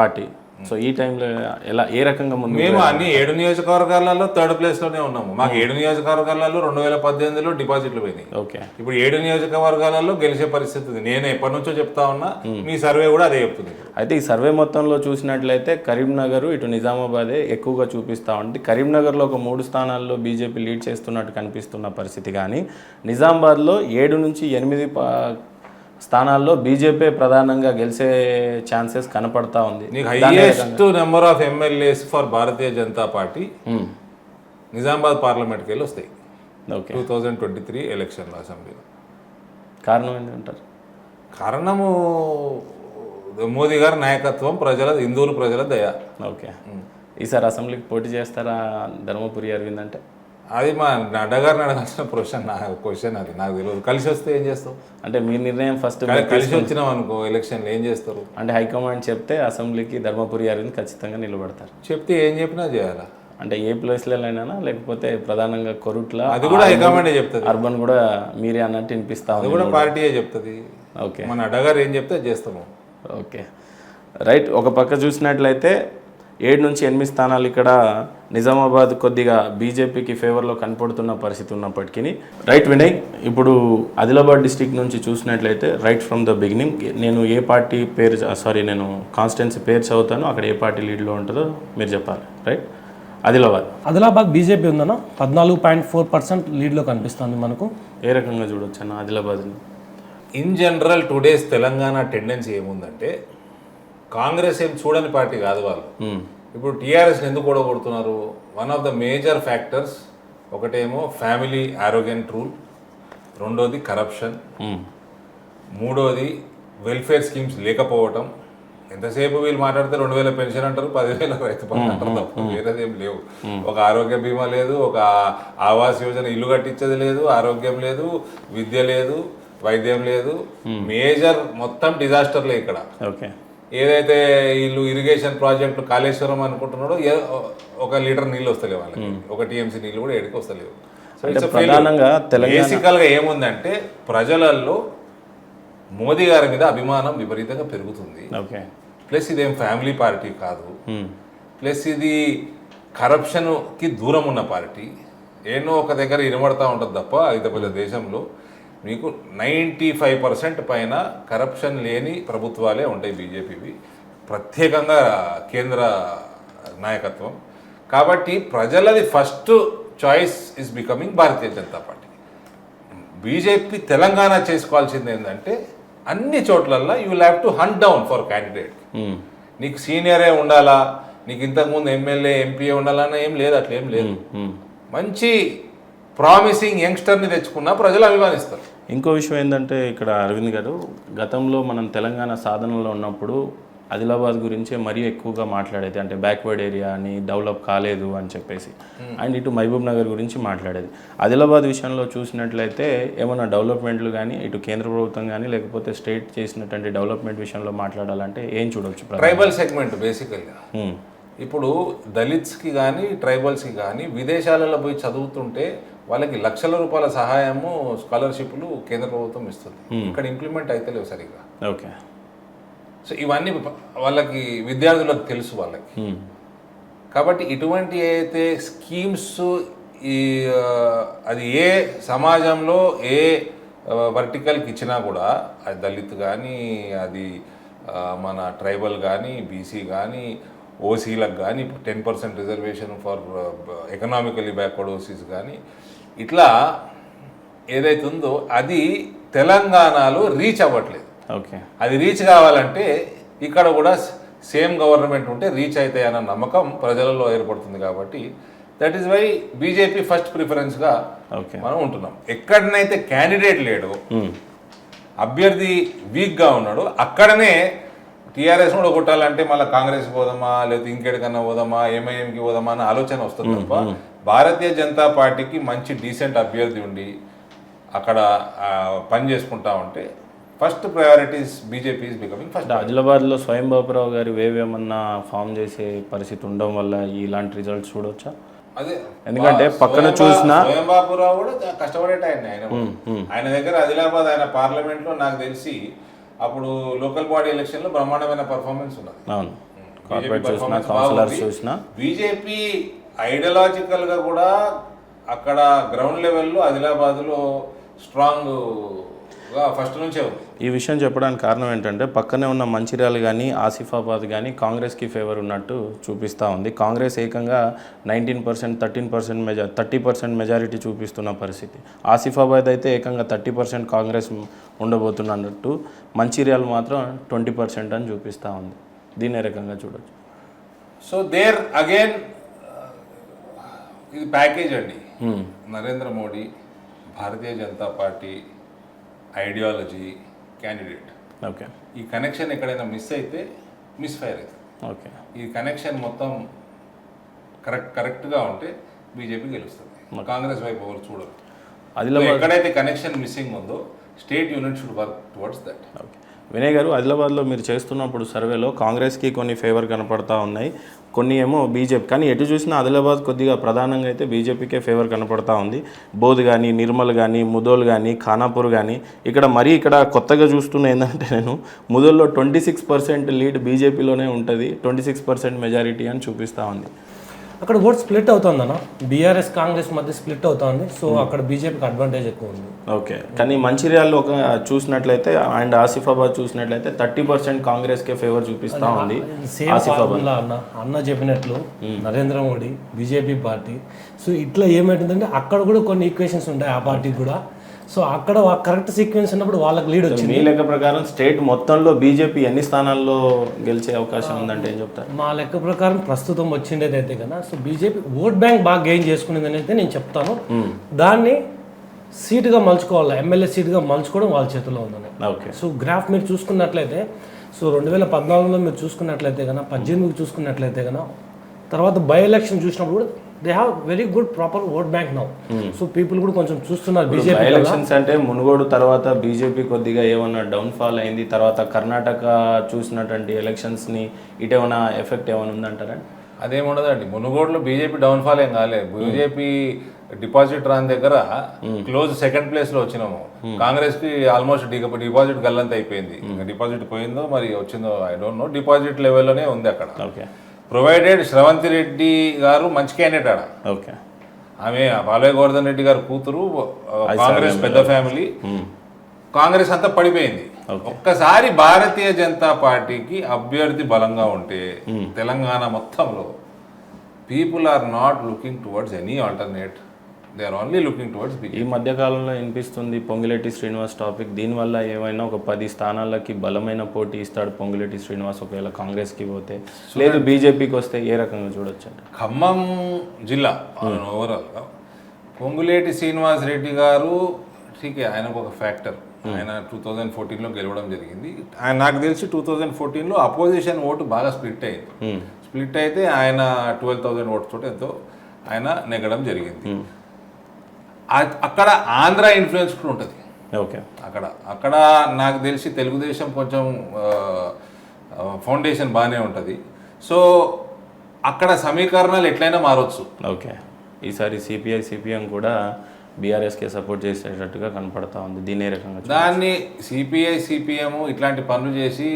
పార్టీ. సో ఈ టైంలో ఎలా ఏ రకంగా ముందు? మేము అన్ని 7 నియోజకవర్గాలలో 3rd ప్లేస్లోనే ఉన్నాము. మాకు 7 నియోజకవర్గాలలో 2018లో డిపాజిట్లు పోయినాయి. ఓకే, ఇప్పుడు 7 నియోజకవర్గాలలో గెలిచే పరిస్థితి ఉంది. నేను ఎప్పటి నుంచో చెప్తా ఉన్నా, మీ సర్వే కూడా అదే చెప్తుంది. అయితే ఈ సర్వే మొత్తంలో చూసినట్లయితే కరీంనగర్ ఇటు నిజామాబాదే ఎక్కువగా చూపిస్తూ ఉంది. కరీంనగర్లో ఒక 3 స్థానాల్లో బీజేపీ లీడ్ చేస్తున్నట్టు కనిపిస్తున్న పరిస్థితి, కానీ నిజామాబాద్లో 7 నుంచి 8 స్థానాల్లో బీజేపీ ప్రధానంగా గెలిచే ఛాన్సెస్ కనపడతా ఉంది. నీకు highest number of MLAs for Bharatiya Janata party Nizamabad పార్లమెంట్కి వెళ్ళి వస్తాయి. ఓకే, 2023 ఎలక్షన్లో అసెంబ్లీలో. కారణం ఏంటంటారు? కారణము మోదీ గారి నాయకత్వం, హిందువులు ప్రజల దయ. ఓకే, ఈసారి అసెంబ్లీకి పోటీ చేస్తారా ధర్మపురి అరవింద్ అంటే? అది మా నడ్డా గారిని అడగాల్సిన క్వశ్చన్ అది. నాకు తెలియదు. కలిసి వస్తే ఏం చేస్తావు? అంటే మీ నిర్ణయం ఫస్ట్ కలిసి వచ్చినాం అనుకో ఎలక్షన్లో ఏం చేస్తారు? అంటే హైకమాండ్ చెప్తే అసెంబ్లీకి ధర్మపురి అరవింద్ ఖచ్చితంగా నిలబడతారు. చెప్తే ఏం చెప్పినా చేయాలా? అంటే ఏ ప్లేస్లైనా లేకపోతే ప్రధానంగా కొరుట్ల అది కూడా హైకమాండే చెప్తుంది. అర్బన్ కూడా మీరే అన్నట్టు వినిపిస్తా అది కూడా పార్టీయే చెప్తుంది. ఓకే, మన నడ్డా గారు ఏం చెప్తే చేస్తాము. Okay, right. ఒక పక్క చూసినట్లయితే 7 నుంచి 8 స్థానాలు ఇక్కడ నిజామాబాద్ కొద్దిగా బీజేపీకి ఫేవర్లో కనపడుతున్న పరిస్థితి ఉన్నప్పటికీ, రైట్ వినయ్, ఇప్పుడు ఆదిలాబాద్ డిస్టిక్ నుంచి చూసినట్లయితే రైట్ ఫ్రమ్ ద బిగినింగ్ నేను ఏ పార్టీ పేరు నేను కాన్స్టిట్యున్సీ పేరు చదువుతాను, అక్కడ ఏ పార్టీ లీడ్లో ఉంటుందో మీరు చెప్పాలి. రైట్, ఆదిలాబాద్ బీజేపీ ఉందన్న 14.4% లీడ్లో కనిపిస్తుంది మనకు. ఏ రకంగా చూడొచ్చు అన్న ఆదిలాబాద్ని? In general today's Telangana tendency ఏముందంటే, కాంగ్రెస్ ఏం చూడని పార్టీ కాదు వాళ్ళు. ఇప్పుడు టీఆర్ఎస్ని ఎందుకు ఓడగొడుతున్నారు? One of the major factors ఒకటేమో ఫ్యామిలీ ఆరోగెంట్ రూల్, రెండోది కరప్షన్, మూడోది వెల్ఫేర్ స్కీమ్స్ లేకపోవటం. ఎంతసేపు వీళ్ళు మాట్లాడితే 2,000 పెన్షన్ అంటారు, 10,000 రైతు బంధు అంటారు తప్ప వేరేదేం లేవు. ఒక ఆరోగ్య బీమా లేదు, ఒక ఆవాస్ యోజన ఇల్లు కట్టించేది లేదు, ఆరోగ్యం లేదు, విద్య లేదు, వైద్యం లేదు. మేజర్ మొత్తం డిజాస్టర్లే ఇక్కడ. ఓకే, ఏదైతే వీళ్ళు ఇరిగేషన్ ప్రాజెక్టు కాళేశ్వరం అనుకుంటున్నాడో 1 లీటర్ నీళ్ళు వస్తలేవు వాళ్ళకి, 1 TMC నీళ్ళు కూడా ఎడికి వస్తలేవు. బేసికల్గా ఏముందంటే ప్రజలలో మోదీ గారి మీద అభిమానం విపరీతంగా పెరుగుతుంది. ప్లస్ ఇదేం ఫ్యామిలీ పార్టీ కాదు, ప్లస్ ఇది కరప్షన్కి దూరం ఉన్న పార్టీ. ఏనో ఒక దగ్గర ఇనబడతా ఉంటుంది తప్ప ఇంత పెద్ద దేశంలో మీకు 95% పైన కరప్షన్ లేని ప్రభుత్వాలే ఉంటాయి బీజేపీవి, ప్రత్యేకంగా కేంద్ర నాయకత్వం. కాబట్టి ప్రజలది first choice is becoming Bharatiya Janata Party. BJP Telangana చేసుకోవాల్సింది ఏంటంటే, అన్ని చోట్లల్లో you will have to hunt down for candidate. నీకు సీనియరే ఉండాలా, నీకు ఇంతకుముందు ఎమ్మెల్యే ఎంపీ ఉండాలన్నా ఏం లేదు, అట్లా ఏం లేదు. మంచి ప్రామిసింగ్ యంగ్స్టర్ని తెచ్చుకున్నా ప్రజలు అభిమానిస్తారు. ఇంకో విషయం ఏంటంటే ఇక్కడ అరవింద్ గారు, గతంలో మనం తెలంగాణ సాధనలో ఉన్నప్పుడు ఆదిలాబాద్ గురించే మరీ ఎక్కువగా మాట్లాడేది, అంటే బ్యాక్వర్డ్ ఏరియా అని, డెవలప్ కాలేదు అని చెప్పేసి. అండ్ ఇటు మహబూబ్ నగర్ గురించి మాట్లాడేది. ఆదిలాబాద్ విషయంలో చూసినట్లయితే ఏమైనా డెవలప్మెంట్లు కానీ ఇటు కేంద్ర ప్రభుత్వం కానీ లేకపోతే స్టేట్ చేసినటువంటి డెవలప్మెంట్ విషయంలో మాట్లాడాలంటే ఏం చూడవచ్చు? ట్రైబల్ సెగ్మెంట్ బేసికల్గా ఇప్పుడు దళిత్స్కి కానీ ట్రైబల్స్కి కానీ విదేశాలలో పోయి చదువుతుంటే వాళ్ళకి లక్షల రూపాయల సహాయము స్కాలర్షిప్లు కేంద్ర ప్రభుత్వం ఇస్తుంది. ఇక్కడ ఇంప్లిమెంట్ అయితే లేవు సరిగ్గా. ఓకే. సో ఇవన్నీ వాళ్ళకి విద్యార్థులకు తెలుసు వాళ్ళకి. కాబట్టి ఇటువంటి అయితే స్కీమ్స్ ఈ అది ఏ సమాజంలో ఏ వర్టికల్కి ఇచ్చినా కూడా అది దళిత్ కానీ అది మన ట్రైబల్ కానీ బీసీ కానీ ఓసీలకు కానీ 10% reservation for economically backward OCs కానీ ఇట్లా ఏదైతే ఉందో అది తెలంగాణలో రీచ్ అవ్వట్లేదు. ఓకే. అది రీచ్ కావాలంటే ఇక్కడ కూడా సేమ్ గవర్నమెంట్ ఉంటే రీచ్ అవుతాయి అన్న నమ్మకం ప్రజలలో ఏర్పడుతుంది. కాబట్టి that is why BJP first ప్రిఫరెన్స్గా మనం ఉంటున్నాం. ఎక్కడనైతే క్యాండిడేట్ లేడు, అభ్యర్థి వీక్గా ఉన్నాడు, అక్కడనే టీఆర్ఎస్ కూడా కొట్టాలంటే మళ్ళీ కాంగ్రెస్కి పోదామా లేకపోతే ఇంకెక్కడికన్నా పోదామా ఎంఐఎంకి పోదామా అన్న ఆలోచన వస్తుంది తప్ప భారతీయ జనతా పార్టీకి మంచి డీసెంట్ అభ్యర్థి ఉండి అక్కడ పని చేసుకుంటా ఉంటే first priorities BJP is becoming first. ఆదిలాబాద్లో స్వయం బాబురావు గారి వేవ్ ఏమన్నా ఫామ్ చేసే పరిస్థితి ఉండడం వల్ల ఇలాంటి రిజల్ట్స్ చూడొచ్చా? అదే ఎందుకంటే పక్కన చూసిన స్వయం బాబురావు కూడా కష్టపడేట ఆయన దగ్గర ఆదిలాబాద్ ఆయన పార్లమెంట్లో నాకు తెలిసి అప్పుడు లోకల్ బాడీ ఎలక్షన్లో బ్రహ్మాండమైన పర్ఫార్మెన్స్ ఉన్నది. అవును, కార్పొరేట్ చూసినా కౌన్సిలర్స్ చూసినా బీజేపీ ఐడియాలజికల్గా కూడా అక్కడ గ్రౌండ్ లెవెల్లో ఆదిలాబాద్లో స్ట్రాంగ్గా ఫస్ట్ నుంచే ఉంది. ఈ విషయం చెప్పడానికి కారణం ఏంటంటే పక్కనే ఉన్న మంచిర్యాల కానీ ఆసిఫాబాద్ కానీ కాంగ్రెస్కి ఫేవర్ ఉన్నట్టు చూపిస్తూ ఉంది. కాంగ్రెస్ ఏకంగా 19% 30% మెజారిటీ చూపిస్తున్న పరిస్థితి. ఆసిఫాబాద్ అయితే ఏకంగా 30% కాంగ్రెస్ ఉండబోతున్నట్టు, మంచిర్యాల మాత్రం 20% అని చూపిస్తూ ఉంది. దీని రకంగా చూడొచ్చు. సో దేర్ అగైన్ ఇది ప్యాకేజ్ అండి. Narendra Modi, Bharatiya Janata Party, ideology, candidate. Okay. ఈ కనెక్షన్ ఎక్కడైనా మిస్ అయితే మిస్ ఫైర్ అవుతుంది. ఓకే. ఈ కనెక్షన్ మొత్తం కరెక్ట్గా ఉంటే బీజేపీ గెలుస్తుంది. కాంగ్రెస్ వైపు ఎవరు చూడరు. ఆదిలాబాద్ ఎక్కడైతే కనెక్షన్ మిస్సింగ్ ఉందో state unit should work towards that. Okay. Vinay గారు, ఆదిలాబాద్లో మీరు చేస్తున్నప్పుడు సర్వేలో కాంగ్రెస్కి కొన్ని ఫేవర్ కనపడతా ఉన్నాయి, కొన్ని ఏమో బీజేపీ. కానీ ఎటు చూసినా ఆదిలాబాద్ కొద్దిగా ప్రధానంగా అయితే బీజేపీకే ఫేవర్ కనపడతా ఉంది. బోధ్ కానీ, నిర్మల్ కానీ, ముదోల్ కానీ, ఖానాపూర్ కానీ. ఇక్కడ కొత్తగా చూస్తున్న ఏంటంటే నేను ముదోల్లో 26% లీడ్ బీజేపీలోనే ఉంటుంది, 26% మెజారిటీ అని చూపిస్తూ ఉంది. అక్కడ ఓట్ స్ప్లిట్ అవుతుందన్న, బీఆర్ఎస్ కాంగ్రెస్ మధ్య స్ప్లిట్ అవుతుంది. సో అక్కడ బీజేపీకి అడ్వాంటేజ్ ఎక్కువ ఉంది. ఓకే. కానీ మంచిర్యాలలో చూసినట్లయితే అండ్ ఆసిఫాబాద్ చూసినట్లయితే 30% కాంగ్రెస్కే ఫేవర్ చూపిస్తూ ఉంది. సేమ్ ఫార్ములా అన్న చెప్పినట్లు Narendra Modi, BJP party. So ఇట్లా ఏమైతుందంటే అక్కడ కూడా కొన్ని ఈక్వేషన్స్ ఉంటాయి ఆ పార్టీకి కూడా. సో అక్కడ కరెక్ట్ సీక్వెన్స్ ఉన్నప్పుడు వాళ్ళకి లీడ్ వచ్చింది. మీ లెక్క ప్రకారం స్టేట్ మొత్తంలో బీజేపీ ఎన్ని స్థానాల్లో గెలిచే అవకాశం ఉందంటే ఏం చెప్తారు? మా లెక్క ప్రకారం ప్రస్తుతం వచ్చిండేది అయితే కదా, సో బీజేపీ ఓట్ బ్యాంక్ బాగా గెయిన్ చేసుకునేది అయితే నేను చెప్తాను. దాన్ని సీటుగా మలుచుకోవాలి, ఎమ్మెల్యే సీటుగా మలుచుకోవడం వాళ్ళ చేతిలో ఉందని. ఓకే. సో గ్రాఫ్ మీరు చూసుకున్నట్లయితే, సో 2014లో మీరు చూసుకున్నట్లయితే కన్నా, 18 చూసుకున్నట్లయితే కన్నా, తర్వాత బై ఎలక్షన్ చూసినప్పుడు కూడా they have very good proper vote bank now. So people కూడా కొంచెం చూస్తున్నారు బీజేపీ ఎలక్షన్స్ అంటే మునుగోడు తర్వాత బీజేపీ కొద్దిగా ఏమన్నా డౌన్ఫాల్ అయింది, తర్వాత కర్ణాటక చూసినటువంటి ఎలక్షన్స్ని ఇటేమన్నా ఎఫెక్ట్ ఏమైనా ఉందంటారా? అదేముండదండి, మునుగోడులో బీజేపీ డౌన్ఫాల్ ఏం కాలేదు. బీజేపీ డిపాజిట్ రాని దగ్గర క్లోజ్ సెకండ్ ప్లేస్లో వచ్చినాము. కాంగ్రెస్కి ఆల్మోస్ట్ డిపాజిట్ గల్లంత అయిపోయింది. డిపాజిట్ పోయిందో మరి వచ్చిందో ఐ డోంట్ నో. డిపాజిట్ లెవెల్లోనే ఉంది అక్కడ. ఓకే. ప్రొవైడెడ్ శ్రవంతి రెడ్డి గారు మంచి క్యాండిడేట్ ఆడ. ఓకే. ఆమె బాలయ్య గోవర్ధన్ రెడ్డి గారు కూతురు, కాంగ్రెస్ పెద్ద ఫ్యామిలీ. కాంగ్రెస్ అంతా పడిపోయింది. ఒక్కసారి భారతీయ జనతా పార్టీకి అభ్యర్థి బలంగా ఉంటే తెలంగాణ మొత్తంలో people are not looking towards any alternate, they are only looking towards BJP. ఈ మధ్యకాలంలో వినిపిస్తుంది పొంగులేటి శ్రీనివాస్ టాపిక్. దీనివల్ల ఏమైనా ఒక 10 స్థానాలకి బలమైన పోటీ ఇస్తాడు పొంగులేటి శ్రీనివాస్ ఒకవేళ కాంగ్రెస్కి పోతే, లేదు బీజేపీకి వస్తే ఏ రకంగా చూడొచ్చు? ఖమ్మం జిల్లా ఓవరాల్గా పొంగులేటి శ్రీనివాస్ రెడ్డి గారు ఠీకే, ఆయనకు ఒక ఫ్యాక్టర్ ఆయన 2014లో గెలవడం జరిగింది. ఆయన నాకు తెలిసి 2014లో అపోజిషన్ ఓటు బాగా స్ప్లిట్ అయింది. స్ప్లిట్ అయితే ఆయన 12,000 ఓట్స్ తోటి ఎంతో ఆయన నెగ్గడం జరిగింది. అక్కడ ఆంధ్ర ఇన్ఫ్లుయెన్స్ కూడా ఉంటుంది. ఓకే, అక్కడ నాకు తెలిసి తెలుగుదేశం కొంచెం ఫౌండేషన్ బాగానే ఉంటుంది. సో అక్కడ సమీకరణాలు ఎట్లయినా మారవచ్చు. ఓకే, ఈసారి సిపిఐ సిపిఎం కూడా బీఆర్ఎస్కే సపోర్ట్ చేసేటట్టుగా కనపడతా ఉంది. దీని రకంగా దాన్ని సిపిఐ సిపిఎం ఇట్లాంటి పనులు చేసి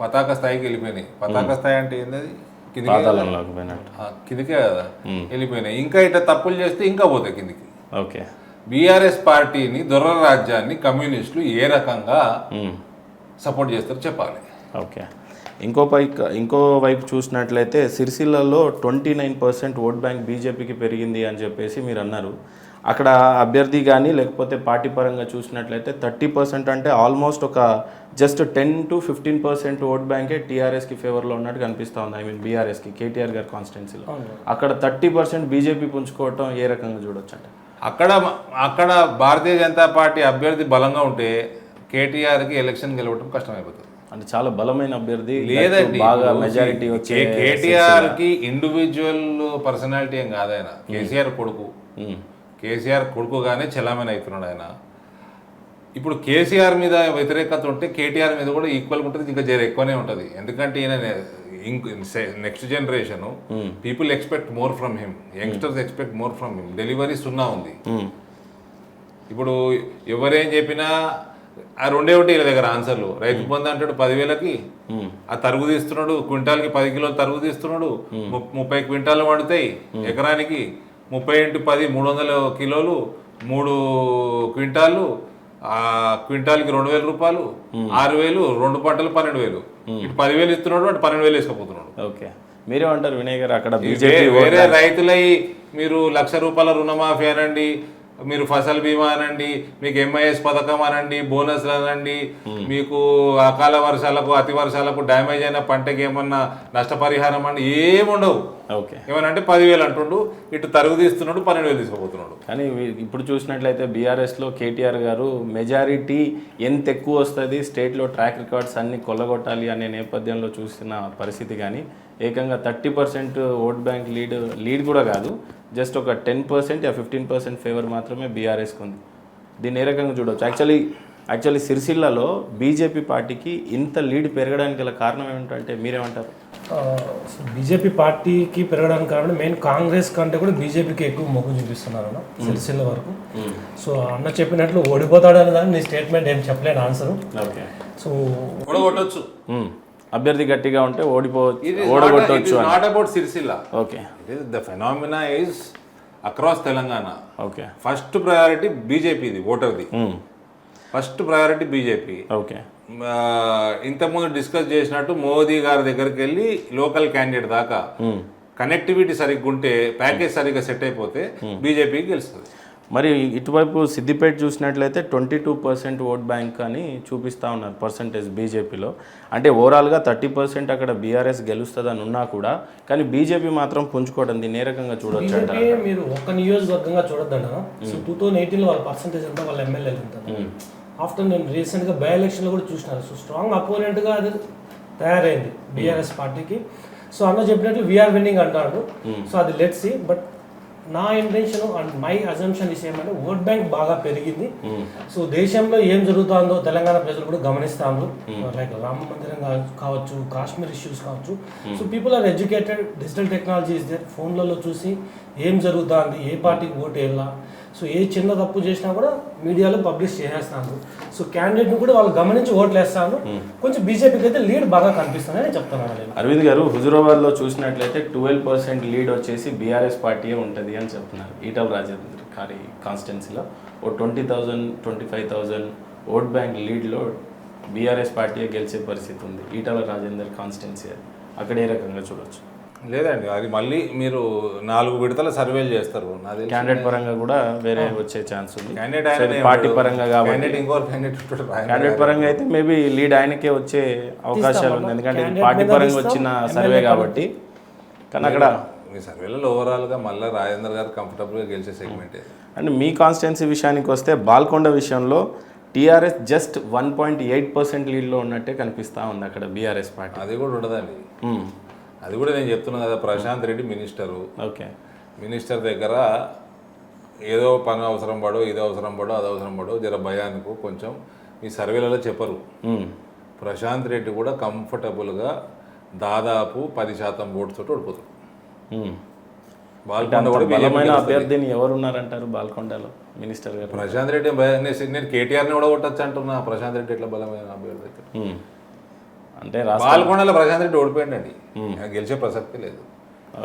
పతాక స్థాయికి వెళ్ళిపోయినాయి. పతాక స్థాయి అంటే ఏంటది? కిందికే కదా వెళ్ళిపోయినాయి. ఇంకా ఇట్లా తప్పులు చేస్తే ఇంకా పోతాయి కిందికి. ఓకే, బీఆర్ఎస్ పార్టీని దొర రాజ్యాన్ని కమ్యూనిస్టులు ఏ రకంగా సపోర్ట్ చేస్తారో చెప్పాలి. ఓకే, ఇంకో వైపు చూసినట్లయితే సిరిసిల్లలో 29% ఓట్ బ్యాంక్ బీజేపీకి పెరిగింది అని చెప్పేసి మీరు అన్నారు. అక్కడ అభ్యర్థి కానీ లేకపోతే పార్టీ పరంగా చూసినట్లయితే 30% అంటే ఆల్మోస్ట్ ఒక జస్ట్ 10 to 15% ఓట్ బ్యాంకే టీఆర్ఎస్కి ఫేవర్లో ఉన్నట్టు కనిపిస్తూ ఉంది. ఐ మీన్ బీఆర్ఎస్కి, కేటీఆర్ గారి కాన్స్టిట్యున్సీలో. అక్కడ 30% బీజేపీ పుంజుకోవటం ఏ రకంగా చూడొచ్చు అంటే అక్కడ భారతీయ జనతా పార్టీ అభ్యర్థి బలంగా ఉంటే కేటీఆర్కి ఎలక్షన్ గెలవడం కష్టమైపోతుంది. అంటే చాలా బలమైన అభ్యర్థి లేదండి, బాగా మెజారిటీ వచ్చే కేటీఆర్కి ఇండివిజువల్ పర్సనాలిటీ ఏం కాదు. ఆయన కేసీఆర్ కొడుకుగానే చెలామణి అవుతున్నాడు ఆయన. ఇప్పుడు కేసీఆర్ మీద వ్యతిరేకత ఉంటే కేటీఆర్ మీద కూడా ఈక్వల్గా ఉంటుంది, ఇంకా జర ఎక్కువనే ఉంటుంది. ఎందుకంటే ఈయన next generation people expect more from him, youngsters expect more from him. Delivery సున్నా ఉంది. ఇప్పుడు ఎవరేం చెప్పినా ఆ రెండే ఒకటి వీళ్ళ దగ్గర ఆన్సర్లు. రైతు బంధు అంటాడు 10,000కి, ఆ తరుగు తీస్తున్నాడు, క్వింటాల్కి 10 కిలోలు తరుగు తీస్తున్నాడు. 30 క్వింటాలు పండుతాయి ఎకరానికి. 30 × 10 300 కిలోలు, 3 క్వింటాలు, క్వింటాల్కి 2,000 రూపాయలు, 6,000, 2 పంటలు 12,000. ఇటు 10,000 ఇస్తున్నాడు, అటు 12,000 వేసుకుపోతున్నాడు. ఓకే, మీరేమంటారు వినయ్ గారు? అక్కడ వేరే రైతులై మీరు ₹1,00,000 రుణమాఫీ అనండి, మీరు ఫసల్ బీమా అనండి, మీకు ఎంఐఎస్ పథకం అనండి, బోనస్లు అనండి, మీకు అకాల వర్షాలకు అతి వర్షాలకు డ్యామేజ్ అయిన పంటకి ఏమన్నా నష్టపరిహారం అండి, ఏముండవు. ఓకే, ఏమనంటే 10,000 అంటుండు, ఇటు తరుగు తీస్తున్నాడు, 12,000 తీసుకుపోతున్నాడు. కానీ ఇప్పుడు చూసినట్లయితే బీఆర్ఎస్లో కేటీఆర్ గారు మెజారిటీ ఎంత ఎక్కువ వస్తుంది, స్టేట్లో ట్రాక్ రికార్డ్స్ అన్ని కొల్లగొట్టాలి అనే నేపథ్యంలో చూసిన పరిస్థితి. కానీ ఏకంగా 30% ఓట్ బ్యాంక్ లీడ్ కూడా కాదు, జస్ట్ ఒక 10% 15% ఫేవర్ మాత్రమే బీఆర్ఎస్కి ఉంది. దీన్ని ఏ రకంగా చూడవచ్చు? యాక్చువల్లీ సిరిసిల్లలో బీజేపీ పార్టీకి ఇంత లీడ్ పెరగడానికి గల కారణం ఏమిటంటే మీరేమంటారు? బీజేపీ పార్టీకి పెరగడానికి కారణం మెయిన్ కాంగ్రెస్ కంటే కూడా బీజేపీకి ఎక్కువ మొగ్గు చూపిస్తున్నారు అన్న సిరిసిల్ల వరకు. సో అన్న చెప్పినట్లు ఓడిపోతాడు అనే దాన్ని నీ స్టేట్మెంట్ ఏం చెప్పలేను ఆన్సర్. ఓకే, సో ఓడగొట్టొచ్చు, అభ్యర్థి గట్టిగా ఉంటే ఓడగొట్టవచ్చు. Not about Sircilla. Okay, the phenomena is across Telangana. Okay, first priority బీజేపీది, ఓటర్ది ఫస్ట్ ప్రయారిటీ బీజేపీ. ఓకే, ఇంతకుముందు డిస్కస్ చేసినట్టు మోదీ గారి దగ్గరికి వెళ్ళి లోకల్ క్యాండిడేట్ దాకా కనెక్టివిటీ సరిగ్గా ఉంటే, ప్యాకేజ్ సరిగ్గా సెట్ అయిపోతే బీజేపీకి గెలుస్తుంది. మరి ఇటువైపు సిద్దిపేట చూసినట్లయితే 22% ఓట్ బ్యాంక్ అని చూపిస్తూ ఉన్నారు పర్సంటేజ్ బీజేపీలో. అంటే ఓవరాల్గా 30% అక్కడ బీఆర్ఎస్ గెలుస్తుందని ఉన్నా కూడా కానీ బీజేపీ మాత్రం పుంజుకోవడం. దీన్ని ఏ రకంగా చూడొచ్చు అంటే మీరు ఒక్క నియోజకవర్గంగా చూడొద్దన్న. సో 2018లో వాళ్ళ పర్సంటేజ్ ఎంత, వాళ్ళ ఎమ్మెల్యేలు ఎంత. ఆఫ్టర్ నేను రీసెంట్గా బై ఎలక్షన్లో కూడా చూసినాను. సో స్ట్రాంగ్ అపోనెంట్గా అది తయారైంది బీఆర్ఎస్ పార్టీకి. సో అన్న చెప్పినట్లు వీఆర్ విన్నింగ్ అంటాడు. సో అది లెట్స్ సీ. బట్ నా intention and my assumption is ఏమంటే ఓట్ బ్యాంక్ బాగా పెరిగింది. సో దేశంలో ఏం జరుగుతుందో తెలంగాణ ప్రజలు కూడా గమనిస్తాను. లైక్ రామ మందిరం కావచ్చు, కాశ్మీర్ ఇష్యూస్ కావచ్చు. So people are educated, digital technology is there. ఫోన్లలో చూసి ఏం జరుగుతుంది, ఏ పార్టీకి ఓటు వెళ్ళా, సో ఏ చిన్న తప్పు చేసినా కూడా మీడియాలో పబ్లిష్ చేసేస్తాను. సో క్యాండిడేట్ని కూడా వాళ్ళు గమనించి ఓట్లు వేస్తాను. కొంచెం బీజేపీకి అయితే లీడ్ బాగా కనిపిస్తుందని చెప్తున్నాను నేను. అరవింద్ గారు, హుజూరాబాద్లో చూసినట్లయితే 12% లీడ్ వచ్చేసి బీఆర్ఎస్ పార్టీయే ఉంటుంది అని చెప్తున్నారు. ఈటల రాజేందర్ గారి కాన్స్టిట్యున్సీలో ఓ 20,000 25,000 ఓట్ బ్యాంక్ లీడ్లో బీఆర్ఎస్ పార్టీయే గెలిచే పరిస్థితి ఉంది. ఈటల రాజేందర్ కాన్స్టిట్యున్సీ అక్కడ ఏ రకంగా చూడొచ్చు? లేదండి, అది మళ్ళీ మీరు 4 విడతల సర్వేలు చేస్తారు. క్యాండిడేట్ పరంగా కూడా వేరే వచ్చే ఛాన్స్ ఉంది. పార్టీ పరంగా కాబట్టి క్యాండిడేట్ పరంగా అయితే మేబీ లీడ్ ఆయనకే వచ్చే అవకాశాలు ఉంది. ఎందుకంటే పార్టీ పరంగా వచ్చిన సర్వే కాబట్టి. కానీ అక్కడ మీ సర్వేలలో ఓవరాల్గా మళ్ళీ రాజేందర్ గారు కంఫర్టబుల్గా గెలిచే సెగ్మెంట్. అండ్ మీ కాన్స్టిట్యున్సీ విషయానికి వస్తే బాల్కొండ విషయంలో టీఆర్ఎస్ జస్ట్ 1.8% లీడ్లో ఉన్నట్టే కనిపిస్తూ ఉంది అక్కడ బీఆర్ఎస్ పార్టీ. అది కూడా ఉండదండి. అది కూడా నేను చెప్తున్నాను కదా, Prashant Reddy minister. Okay, minister దగ్గర ఏదో పని అవసరం పడో, ఇది అవసరం పడో, అది అవసరం పడో, జర భయానికి కొంచెం ఈ సర్వేలలో చెప్పరు. ప్రశాంత్ రెడ్డి కూడా కంఫర్టబుల్గా దాదాపు 10% ఓట్స్ తోటి ఓడిపోతాడు. బాల్కొండ కూడా బలమైన అభ్యర్థిని ఎవరున్నారంటారు బాల్కొండలో మినిస్టర్ గారు? ప్రశాంత్ రెడ్డి నేను కేటీఆర్ని కూడా కొట్టచ్చు అంటున్నా. ప్రశాంత్ రెడ్డి ఎట్లా బలమైన అభ్యర్థి అయితే? అంటే బాల్కొండలో ప్రశాంత్ రెడ్డి ఓడిపోయిందండి, గెలిచే ప్రసక్తి లేదు.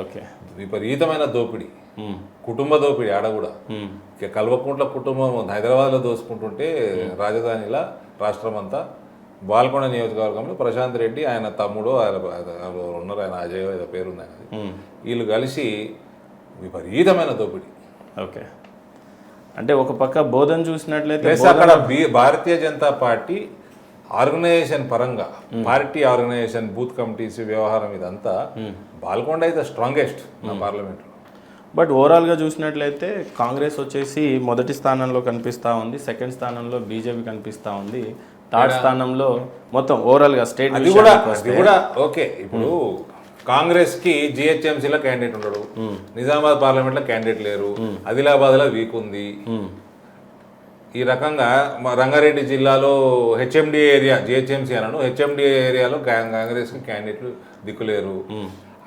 ఓకే, విపరీతమైన దోపిడీ, కుటుంబ దోపిడీ. ఆడ కూడా కల్వకుంట్ల కుటుంబం హైదరాబాద్లో దోసుకుంటుంటే రాజధానిలా రాష్ట్రం అంతా బాల్కొండ నియోజకవర్గంలో ప్రశాంత్ రెడ్డి, ఆయన తమ్ముడు, ఆయన ఉన్నారు, ఆయన అజయ్ ఏదో పేరుంది ఆయన, వీళ్ళు కలిసి విపరీతమైన దోపిడీ. ఓకే, అంటే ఒక పక్క బోధన చూసినట్లయితే ప్లస్ అక్కడ భారతీయ జనతా పార్టీ ఆర్గనైజేషన్ పరంగా, పార్టీ ఆర్గనైజేషన్, బూత్ కమిటీస్ వ్యవహారం ఇదంతా బాల్కొండ అయితే స్ట్రాంగెస్ట్ నా పార్లమెంట్లో. బట్ ఓవరాల్గా చూసినట్లయితే కాంగ్రెస్ వచ్చేసి మొదటి స్థానంలో కనిపిస్తూ ఉంది, సెకండ్ స్థానంలో బీజేపీ కనిపిస్తూ ఉంది, థర్డ్ స్థానంలో మొత్తం ఓవరాల్గా స్టేట్. అది కూడా ఓకే. ఇప్పుడు కాంగ్రెస్కి జిహెచ్ఎంసీలో క్యాండిడేట్ ఉండడు, నిజామాబాద్ పార్లమెంట్లో క్యాండిడేట్ లేరు, ఆదిలాబాద్లో వీక్ ఉంది. ఈ రకంగా మా రంగారెడ్డి జిల్లాలో హెచ్ఎండి ఏరియా, జిహెచ్ఎంసీ అన్నాను, హెచ్ఎండి ఏరియాలో కాంగ్రెస్కి క్యాండిడేట్లు దిక్కులేరు.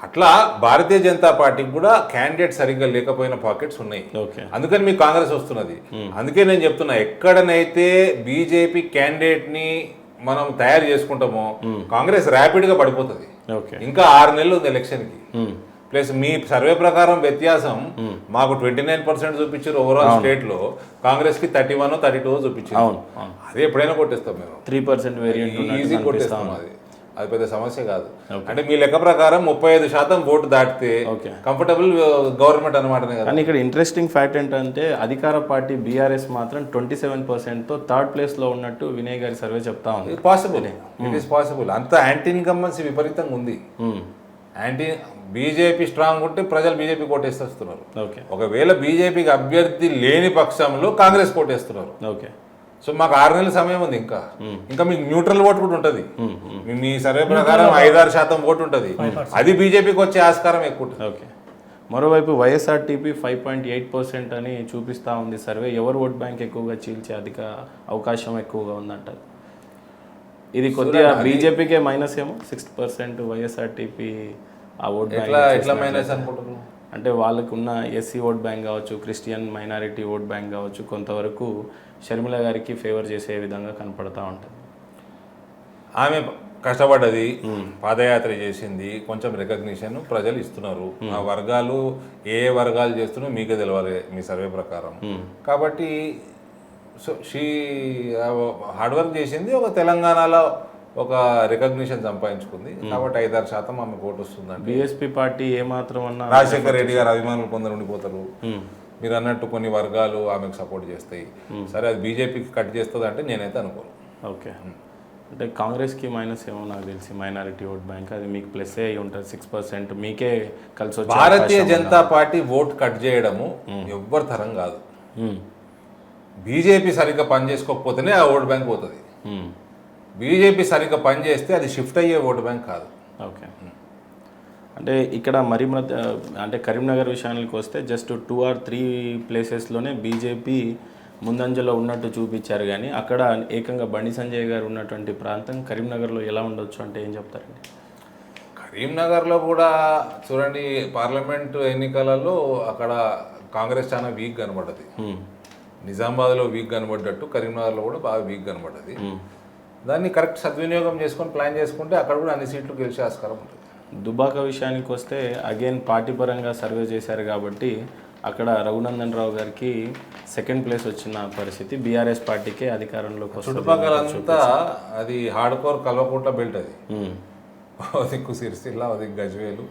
అట్లా భారతీయ జనతా పార్టీకి కూడా క్యాండిడేట్ సరిగ్గా లేకపోయిన పాకెట్స్ ఉన్నాయి. అందుకని మీకు కాంగ్రెస్ వస్తున్నది. అందుకే నేను చెప్తున్నా, ఎక్కడనైతే బీజేపీ క్యాండిడేట్ని మనం తయారు చేసుకుంటామో కాంగ్రెస్ ర్యాపిడ్గా పడిపోతుంది. ఇంకా 6 నెలలు ఉంది ఎలక్షన్కి. ప్లస్ మీ సర్వే ప్రకారం వ్యత్యాసం మాకు 29% చూపించారు ఓవరాల్ స్టేట్లో, కాంగ్రెస్కి 31, 32 చూపించారు. అదే ఎప్పుడైనా కొట్టేస్తాం మేము, 3% వేరియంట్ ఈజీ కొట్టేస్తాం. అది పెద్ద సమస్య కాదు. అంటే మీ లెక్క ప్రకారం 35% ఓటు దాటితే కంఫర్టబుల్ గవర్నమెంట్ అనమాట. కానీ ఇక్కడ ఇంట్రెస్టింగ్ ఫ్యాక్ట్ ఏంటంటే అధికార పార్టీ బీఆర్ఎస్ మాత్రం 27%తో థర్డ్ ప్లేస్లో ఉన్నట్టు వినయ్ గారి సర్వే చెప్తా ఉంది. Possible, it is possible. అంత యాంటీ ఇన్కంబెన్సీ విపరీతంగా ఉంది. యాంటీ బీజేపీ స్ట్రాంగ్ ఉంటే ప్రజలు బీజేపీ కోటేస్తున్నారు. ఒకవేళ బీజేపీకి అభ్యర్థి లేని పక్షంలో కాంగ్రెస్ కోటేస్తున్నారు. ఓకే, సో మాకు 6 నెలల సమయం ఉంది. ఇంకా మీకు న్యూట్రల్ ఓటు కూడా ఉంటుంది. మీ సర్వే ప్రకారం 5-6% ఓటు ఉంటుంది, అది బీజేపీకి వచ్చే ఆస్కారం ఎక్కువ ఉంటుంది. ఓకే, మరోవైపు వైఎస్ఆర్టీపీ 5.8% అని చూపిస్తూ ఉంది సర్వే. ఎవరు ఓట్ బ్యాంక్ ఎక్కువగా చీల్చే అవకాశం ఎక్కువగా ఉందంటారు? ఇది కొద్దిగా బీజేపీకే మైనస్ ఏమో, 6% వైఎస్ఆర్టీపీ ఆ ఓట్ బ్యాంక్. అంటే వాళ్ళకు ఉన్న ఎస్సీ ఓట్ బ్యాంక్ కావచ్చు, క్రిస్టియన్ మైనారిటీ ఓట్ బ్యాంక్ కావచ్చు, కొంతవరకు షర్మిల గారికి ఫేవర్ చేసే విధంగా కనపడతా ఉంటుంది. ఆమె కష్టపడ్డది, పాదయాత్ర చేసింది, కొంచెం రికగ్నిషన్ ప్రజలు ఇస్తున్నారు. ఆ వర్గాలు ఏ వర్గాలు చేస్తున్నారో మీకే తెలవాలి మీ సర్వే ప్రకారం. కాబట్టి సో షీ హార్డ్ వర్క్ చేసింది, ఒక తెలంగాణలో ఒక రికగ్నిషన్ సంపాదించుకుంది. కాబట్టి 5-6% ఆమె ఓటు వస్తుందండి. బీఎస్పీ పార్టీ ఏమాత్రం అన్నా రాజశేఖర రెడ్డి గారు అభిమానులు కొందరు ఉండిపోతారు. మీరు అన్నట్టు కొన్ని వర్గాలు ఆమెకు సపోర్ట్ చేస్తాయి. సరే, అది బీజేపీకి కట్ చేస్తుంది అంటే నేనైతే అనుకోను. ఓకే, అంటే కాంగ్రెస్కి మైనస్ ఏమో నాకు తెలిసి మైనారిటీ ఓట్ బ్యాంక్, అది మీకు ప్లస్ అయి ఉంటుంది 6%, మీకే కలిసి వచ్చే. భారతీయ జనతా పార్టీ ఓట్ కట్ చేయడము ఎవ్వరి తరం కాదు. బీజేపీ సరిగ్గా పని చేసుకోకపోతేనే ఆ ఓట్ బ్యాంక్ పోతుంది. బీజేపీ సరిగ్గా పని చేస్తే అది షిఫ్ట్ అయ్యే ఓటు బ్యాంక్ కాదు. ఓకే, అంటే ఇక్కడ అంటే కరీంనగర్ విషయానికి వస్తే జస్ట్ 2 or 3 ప్లేసెస్లోనే బీజేపీ ముందంజలో ఉన్నట్టు చూపించారు. కానీ అక్కడ ఏకంగా బండి సంజయ్ గారు ఉన్నటువంటి ప్రాంతం కరీంనగర్లో ఎలా ఉండొచ్చు అంటే ఏం చెప్తారండి? కరీంనగర్లో కూడా చూడండి, పార్లమెంట్ ఎన్నికలలో అక్కడ కాంగ్రెస్ చాలా వీక్ కనబడ్డది. నిజామాబాద్లో వీక్ కనబడ్డట్టు కరీంనగర్లో కూడా బాగా వీక్ కనబడ్డది. దాన్ని కరెక్ట్ సద్వినియోగం చేసుకొని ప్లాన్ చేసుకుంటే అక్కడ కూడా అన్ని సీట్లు గెలిచే ఆస్కారం ఉంటుంది. దుబాక విషయానికి వస్తే అగైన్ పార్టీ పరంగా సర్వే చేశారు కాబట్టి అక్కడ రఘునందన్ రావు గారికి సెకండ్ ప్లేస్ వచ్చిన పరిస్థితి, బీఆర్ఎస్ పార్టీకే అధికారంలోకి వస్తుంది. చుట్టుపక్కలంతా అది హార్డ్ కోర్ కల్వకుంట్ల బెల్ట్. అది ఓ దిక్కు సిరిసిల్ల, ఓ దిక్కు గజ్వేలు,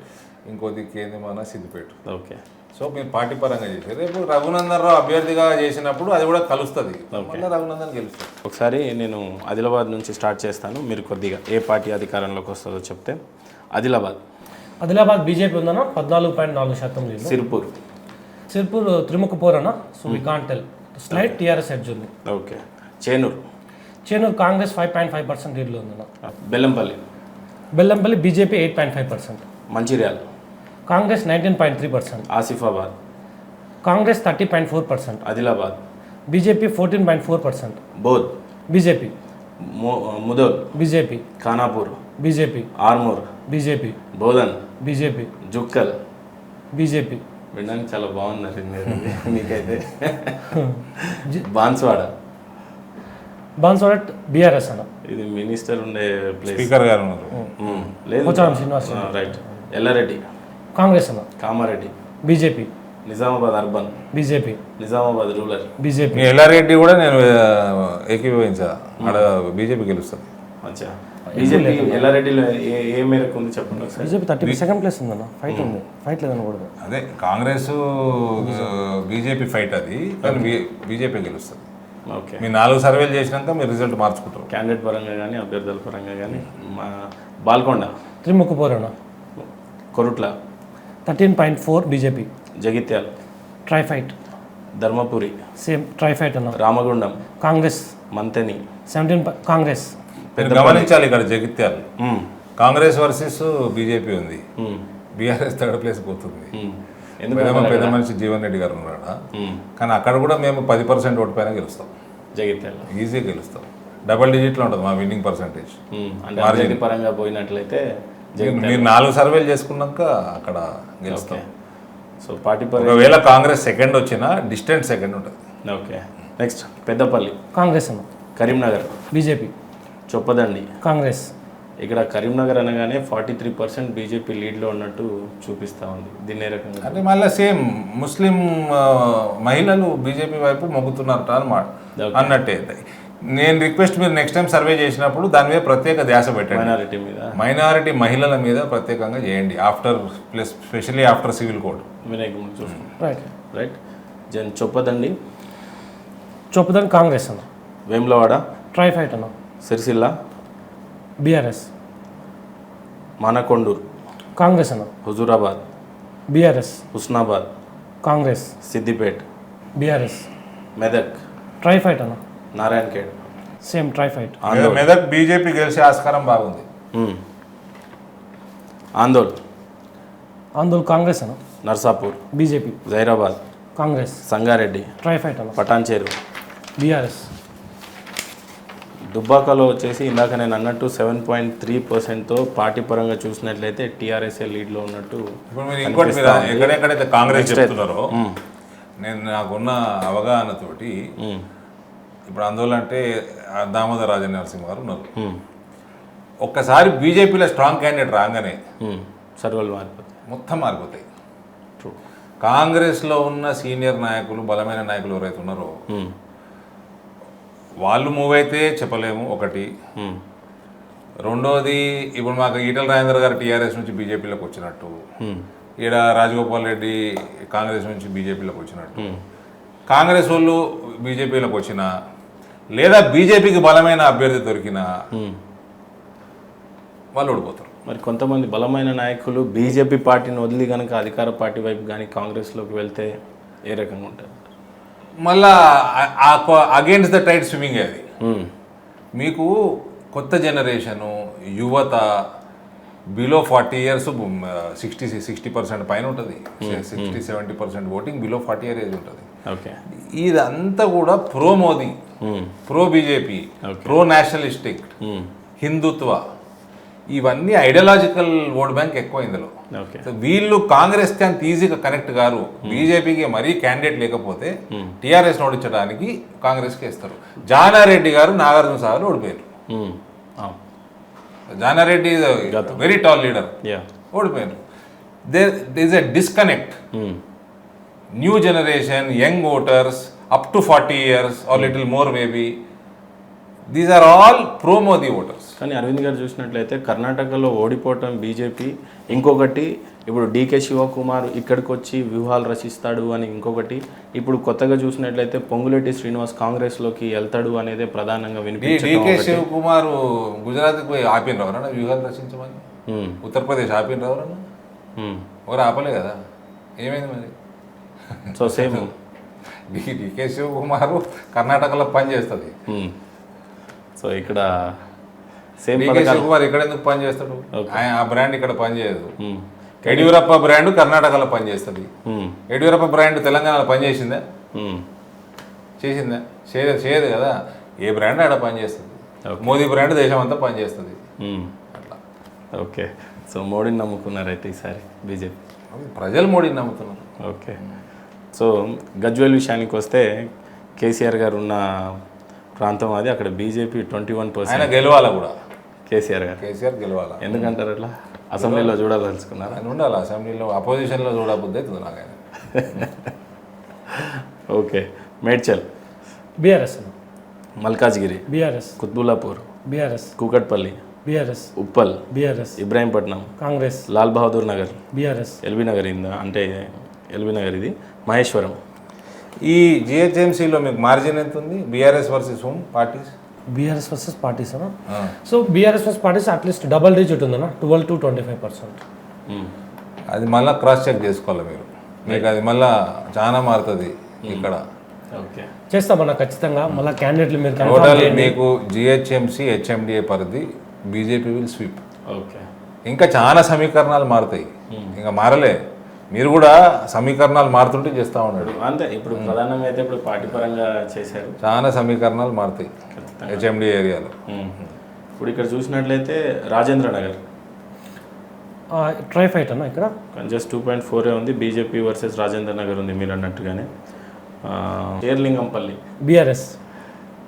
ఇంకో దిక్కు ఏంది మన సిద్దిపేట. ఓకే, సో మీరు పార్టీ పరంగా చేశారు. రేపు రఘునందన్ రావు అభ్యర్థిగా చేసినప్పుడు అది కూడా కలుస్తుంది, రఘునందన్ గెలుస్తుంది. ఒకసారి నేను ఆదిలాబాద్ నుంచి స్టార్ట్ చేస్తాను, మీరు కొద్దిగా ఏ పార్టీ అధికారంలోకి వస్తుందో చెప్తే. ఆదిలాబాద్ బీజేపీ ఉందన్నా 14.4%. సిర్పూర్ త్రిముఖపూర్ అన్న, so we can't tell, slight TRS edge ఉంది. ఓకే, చేనూరు చేనూరు కాంగ్రెస్ 5.5% లీడ్లో ఉందన్న. Bellampalli, Bellampalli BJP 8.5%, Mancherial, Congress 19.3%, Asifabad, Congress 30.4%, Adilabad, BJP 14.4%, Boath, BJP, Mudhole, BJP, Khanapur, BJP, Armoor, BJP, Bodhan, BJP, Jukkal. BJP, వినడానికి చాలా బాగున్నారు మీకైతే. బాన్స్వాడ, బాన్స్వాడ బీఆర్ఎస్ అన్న. ఇది మినిస్టర్ ఉండే ప్లేస్. స్పీకర్ గారు ఉన్నారు. లేదు, పోచారం శ్రీనివాస్, రైట్. ఎల్లారెడ్డి, కాంగ్రెస్ అన్న. Kamareddy, BJP, Nizamabad urban, BJP, Nizamabad rural. బీజేపీ, మీ ఎల్లారెడ్డి కూడా నేను ఏకీభవించా, ఆడ బీజేపీ గెలుస్తుంది. మంచిగా. బీజేపీ ఎల్లారెడ్డిలో ఏ మేరకు ఉంది చెప్పండి ఒకసారి. బీజేపీ 32nd ప్లేస్ ఉందన్న. ఫైట్ ఉంది, ఫైట్ లేదనకూడదు. అదే కాంగ్రెస్ బీజేపీ ఫైట్ అది, కానీ బీజేపీ గెలుస్తుంది. ఓకే. మీ 4 సర్వేలు చేసినాక మీరు రిజల్ట్ మార్చుకుంటారు. క్యాండిడేట్ పరంగా కానీ అభ్యర్థుల పరంగా కానీ. మా బాల్కొండ, త్రిముఖపోరణ కొరుట్ల, 13.4 బీజేపీ, జగిత్యాల, ట్రైఫైట్, ధర్మపురి, సేమ్ ట్రైఫైట్ అన్న. రామగుండం, కాంగ్రెస్ మంతెని, 17 కాంగ్రెస్, మీరు గమనించాలి ఇక్కడ జగిత్యాల కాంగ్రెస్ వర్సెస్ బీజేపీ ఉంది. బీఆర్ఎస్ 3rd ప్లేస్ పోతుంది. పెద్ద మనిషి జీవన్ రెడ్డి గారు ఉన్నాడు, కానీ అక్కడ కూడా మేము 10% ఓటు పైన గెలుస్తాం. జగిత్యాల ఈజీగా గెలుస్తాం. డబల్ డిజిట్లో ఉంటుంది మా విన్నింగ్ పర్సంటేజ్. అంటే అభ్యర్థి పరంగా పోయినట్లయితే మీరు 4 సర్వేలు చేసుకున్నాక అక్కడ గెలుస్తాం. సో పార్టీ పరంగా ఒకవేళ కాంగ్రెస్ సెకండ్ వచ్చినా డిస్టెంట్ సెకండ్ ఉంటుంది. ఓకే. నెక్స్ట్ పెద్దపల్లి, కాంగ్రెస్ అన్న. కరీంనగర్, బీజేపీ, చొప్పదండి. కాంగ్రెస్, ఇక్కడ కరీంనగర్ అనగానే 43% బీజేపీ లీడ్లో ఉన్నట్టు చూపిస్తూ ఉంది. దీన్ని ఏ రకంగా? అంటే మళ్ళీ సేమ్ ముస్లిం మహిళలు బీజేపీ వైపు మొగ్గుతున్నారట అన్నమాట అన్నట్టే. నేను రిక్వెస్ట్ మీరు నెక్స్ట్ టైం సర్వే చేసినప్పుడు దాని మీద ప్రత్యేక ధ్యాస పెట్టండి. మైనారిటీ మీద, మైనారిటీ మహిళల మీద ప్రత్యేకంగా చేయండి. Specially after civil code. Vinayaka ముందు చూసుకుంటాం. రైట్. రైట్. చొప్పదండి, చొప్పదని కాంగ్రెస్ అన్న. వేములవాడ, ట్రైఫైట్ అన్న. సిరిసిల్ల, బీఆర్ఎస్, మానకొండూరు, కాంగ్రెస్ అన్న. హుజూరాబాద్, బీఆర్ఎస్, హుస్నాబాద్, కాంగ్రెస్, సిద్దిపేట్, బీఆర్ఎస్, మెదక్, ట్రైఫైట్ అన్న. నారాయణఖేడ్, సేమ్ ట్రైఫైట్. మెదక్ బీజేపీ గెలిచే ఆస్కారం బాగుంది. ఆందోళ్, ఆందోళ్ కాంగ్రెస్ అన్న. నర్సాపూర్, బీజేపీ, జైరాబాద్, కాంగ్రెస్, సంగారెడ్డి, ట్రైఫైట్ అన్న. పటాన్చేరు, బీఆర్ఎస్, దుబ్బాకలో వచ్చేసి ఇందాక నేను అన్నట్టు 7.3%తో పార్టీ పరంగా చూసినట్లయితే టీఆర్ఎస్ఏ లీడ్లో ఉన్నట్టు. ఇప్పుడు మీరు ఇంకోటి మీరు ఎక్కడెక్కడైతే కాంగ్రెస్ చెప్తున్నారో నేను నాకున్న అవగాహనతోటి ఇప్పుడు ఆందోళన అంటే దామోదర్ రాజ నరసింహ గారు ఉన్నారు. ఒక్కసారి బీజేపీలో స్ట్రాంగ్ క్యాండిడేట్ రాగానే సర్వలు మారిపోతాయి, మొత్తం మారిపోతాయి. కాంగ్రెస్లో ఉన్న సీనియర్ నాయకులు, బలమైన నాయకులు ఎవరైతే ఉన్నారో వాళ్ళు మూవ్ అయితే చెప్పలేము ఒకటి. రెండోది ఇప్పుడు మాకు ఈటల రాజేందర్ గారు టీఆర్ఎస్ నుంచి బీజేపీలోకి వచ్చినట్టు, ఈడ రాజగోపాల్ రెడ్డి కాంగ్రెస్ నుంచి బీజేపీలోకి వచ్చినట్టు, కాంగ్రెస్ వాళ్ళు బీజేపీలోకి వచ్చినా లేదా బీజేపీకి బలమైన అభ్యర్థి దొరికినా వాళ్ళు ఓడిపోతారు. మరి కొంతమంది బలమైన నాయకులు బీజేపీ పార్టీని వదిలి కనుక అధికార పార్టీ వైపు కానీ కాంగ్రెస్లోకి వెళ్తే ఏ రకంగా ఉంటుంది? మళ్ళా అగేన్స్ట్ ద టైడ్ స్విమ్మింగ్ అది. మీకు కొత్త జనరేషను, యువత బిలో 40 years 60% పైన ఉంటుంది. 60-70% ఓటింగ్ బిలో 40 year ఏజ్ ఉంటుంది. ఓకే. ఇదంతా కూడా pro Modi, pro BJP, pro nationalistic, Hindutva, ఇవన్నీ ఐడియాలజికల్ ఓట్ బ్యాంక్ ఎక్కువ ఇందులో. సో వీళ్ళు కాంగ్రెస్కి అంత ఈజీగా కనెక్ట్ గారు. బీజేపీకి మరీ క్యాండిడేట్ లేకపోతే టీఆర్ఎస్ ఓడించడానికి కాంగ్రెస్కి ఇస్తారు. జానారెడ్డి గారు నాగార్జున సాగర్ ఓడిపోయారు. జానారెడ్డి వెరీ టాల్ లీడర్, ఓడిపోయారు. There is a disconnect. New generation, young voters up to 40 years are little more maybe, these are all pro Modi voters. కానీ అరవింద్ గారు చూసినట్లయితే కర్ణాటకలో ఓడిపోవటం బీజేపీ, ఇంకొకటి ఇప్పుడు డీకే శివకుమార్ ఇక్కడికి వచ్చి వ్యూహాలు రచిస్తాడు అని, ఇంకొకటి ఇప్పుడు కొత్తగా చూసినట్లయితే పొంగులేటి శ్రీనివాస్ కాంగ్రెస్లోకి వెళ్తాడు అనేది ప్రధానంగా వినిపించింది. డీకే శివకుమార్ గుజరాత్కి పోయి ఆపిన ఎవరన్నా వ్యూహాలు రచించమని, ఉత్తరప్రదేశ్ ఆపిన ఎవరన్నా, ఎవరు ఆపలే కదా, ఏమైంది మరి? సో సేమ్ డీకే శివకుమార్ కర్ణాటకలో పనిచేస్తుంది. సో ఇక్కడ సేమ్ డికే పథకాలు. శివకుమార్ ఇక్కడ ఎందుకు పని చేస్తాడు? ఆయన ఆ బ్రాండ్ ఇక్కడ పనిచేయదు. మ్మ్. యడ్యూరప్ప బ్రాండ్ కర్ణాటకలో పనిచేస్తుంది. మ్మ్. యడ్యూరప్ప బ్రాండ్ తెలంగాణలో పనిచేసిందా? మ్మ్. చేసిందా? చేయదు కదా. ఏ బ్రాండ్ ఆడ పనిచేస్తుంది. మోదీ బ్రాండ్ దేశం అంతా పనిచేస్తుంది. మ్మ్. అట్లా ఓకే. సో మోడీని నమ్ముకున్నారైతే ఈసారి బీజేపీ. ప్రజలు మోడీని నమ్ముతున్నారు. ఓకే. సో గజ్వేల్ విషయానికి వస్తే కేసీఆర్ గారు ఉన్న ప్రాంతం అది, అక్కడ బీజేపీ 21%. ఆయన గెలవాలా కూడా. కేసీఆర్ గారు కేసీఆర్ గెలవాలా. ఎందుకంటారు అట్లా? అసెంబ్లీలో చూడాలనుకున్నారా? ఆయన ఉండాలి అసెంబ్లీలో. అపోజిషన్లో చూడబుద్ధి అవుతుంది నాకు ఆయన. ఓకే. మేడ్చల్, బీఆర్ఎస్ అన్న, Malkajgiri, BRS, Quthbullapur, BRS, Kukatpally, BRS, Uppal, BRS, Ibrahimpatnam, Congress, Lal Bahadur Nagar, BRS, LB Nagar ఇందా అంటే ఎల్బీ నగర్ ఇది, మహేశ్వరం. ఈ జిహెచ్ఎంసీలో మీకు మార్జిన్ ఎంత ఉంది? BRS versus home parties. BRS versus parties అన్న. So BRS versus parties at least double digit ఉందన్న, 12 to 25%. అది మళ్ళీ క్రాస్ చెక్ చేసుకోవాలి మీరు. మీకు అది మళ్ళీ చాలా మారుతుంది ఇక్కడ. ఓకే. చేస్తామన్న ఖచ్చితంగా. మళ్ళీ క్యాండిడేట్లు మీరు confirm టోటల్ చేయండి. మీకు జిహెచ్ఎంసీ హెచ్ఎండిఏ పరిధి బీజేపీ విల్ స్వీప్. ఓకే. ఇంకా చాలా సమీకరణాలు మారుతాయి. ఇంకా మారలే. మీరు కూడా సమీకరణాలు మారుతుంటే చేస్తూ ఉన్నాడు. అంతే. ఇప్పుడు ప్రధానంగా అయితే ఇప్పుడు పార్టీ పరంగా చేశారు, చాలా సమీకరణాలు మారుతాయి హెచ్ఎండిఏ ఏరియాలో. ఇప్పుడు ఇక్కడ చూసినట్లయితే రాజేంద్ర నగర్ ట్రై ఫైట్ అన్న ఇక్కడ జస్ట్ 2.4 ఉంది. బీజేపీ వర్సెస్ రాజేంద్ర నగర్ ఉంది మీరు అన్నట్టుగానే. షేర్లింగంపల్లి, బీఆర్ఎస్.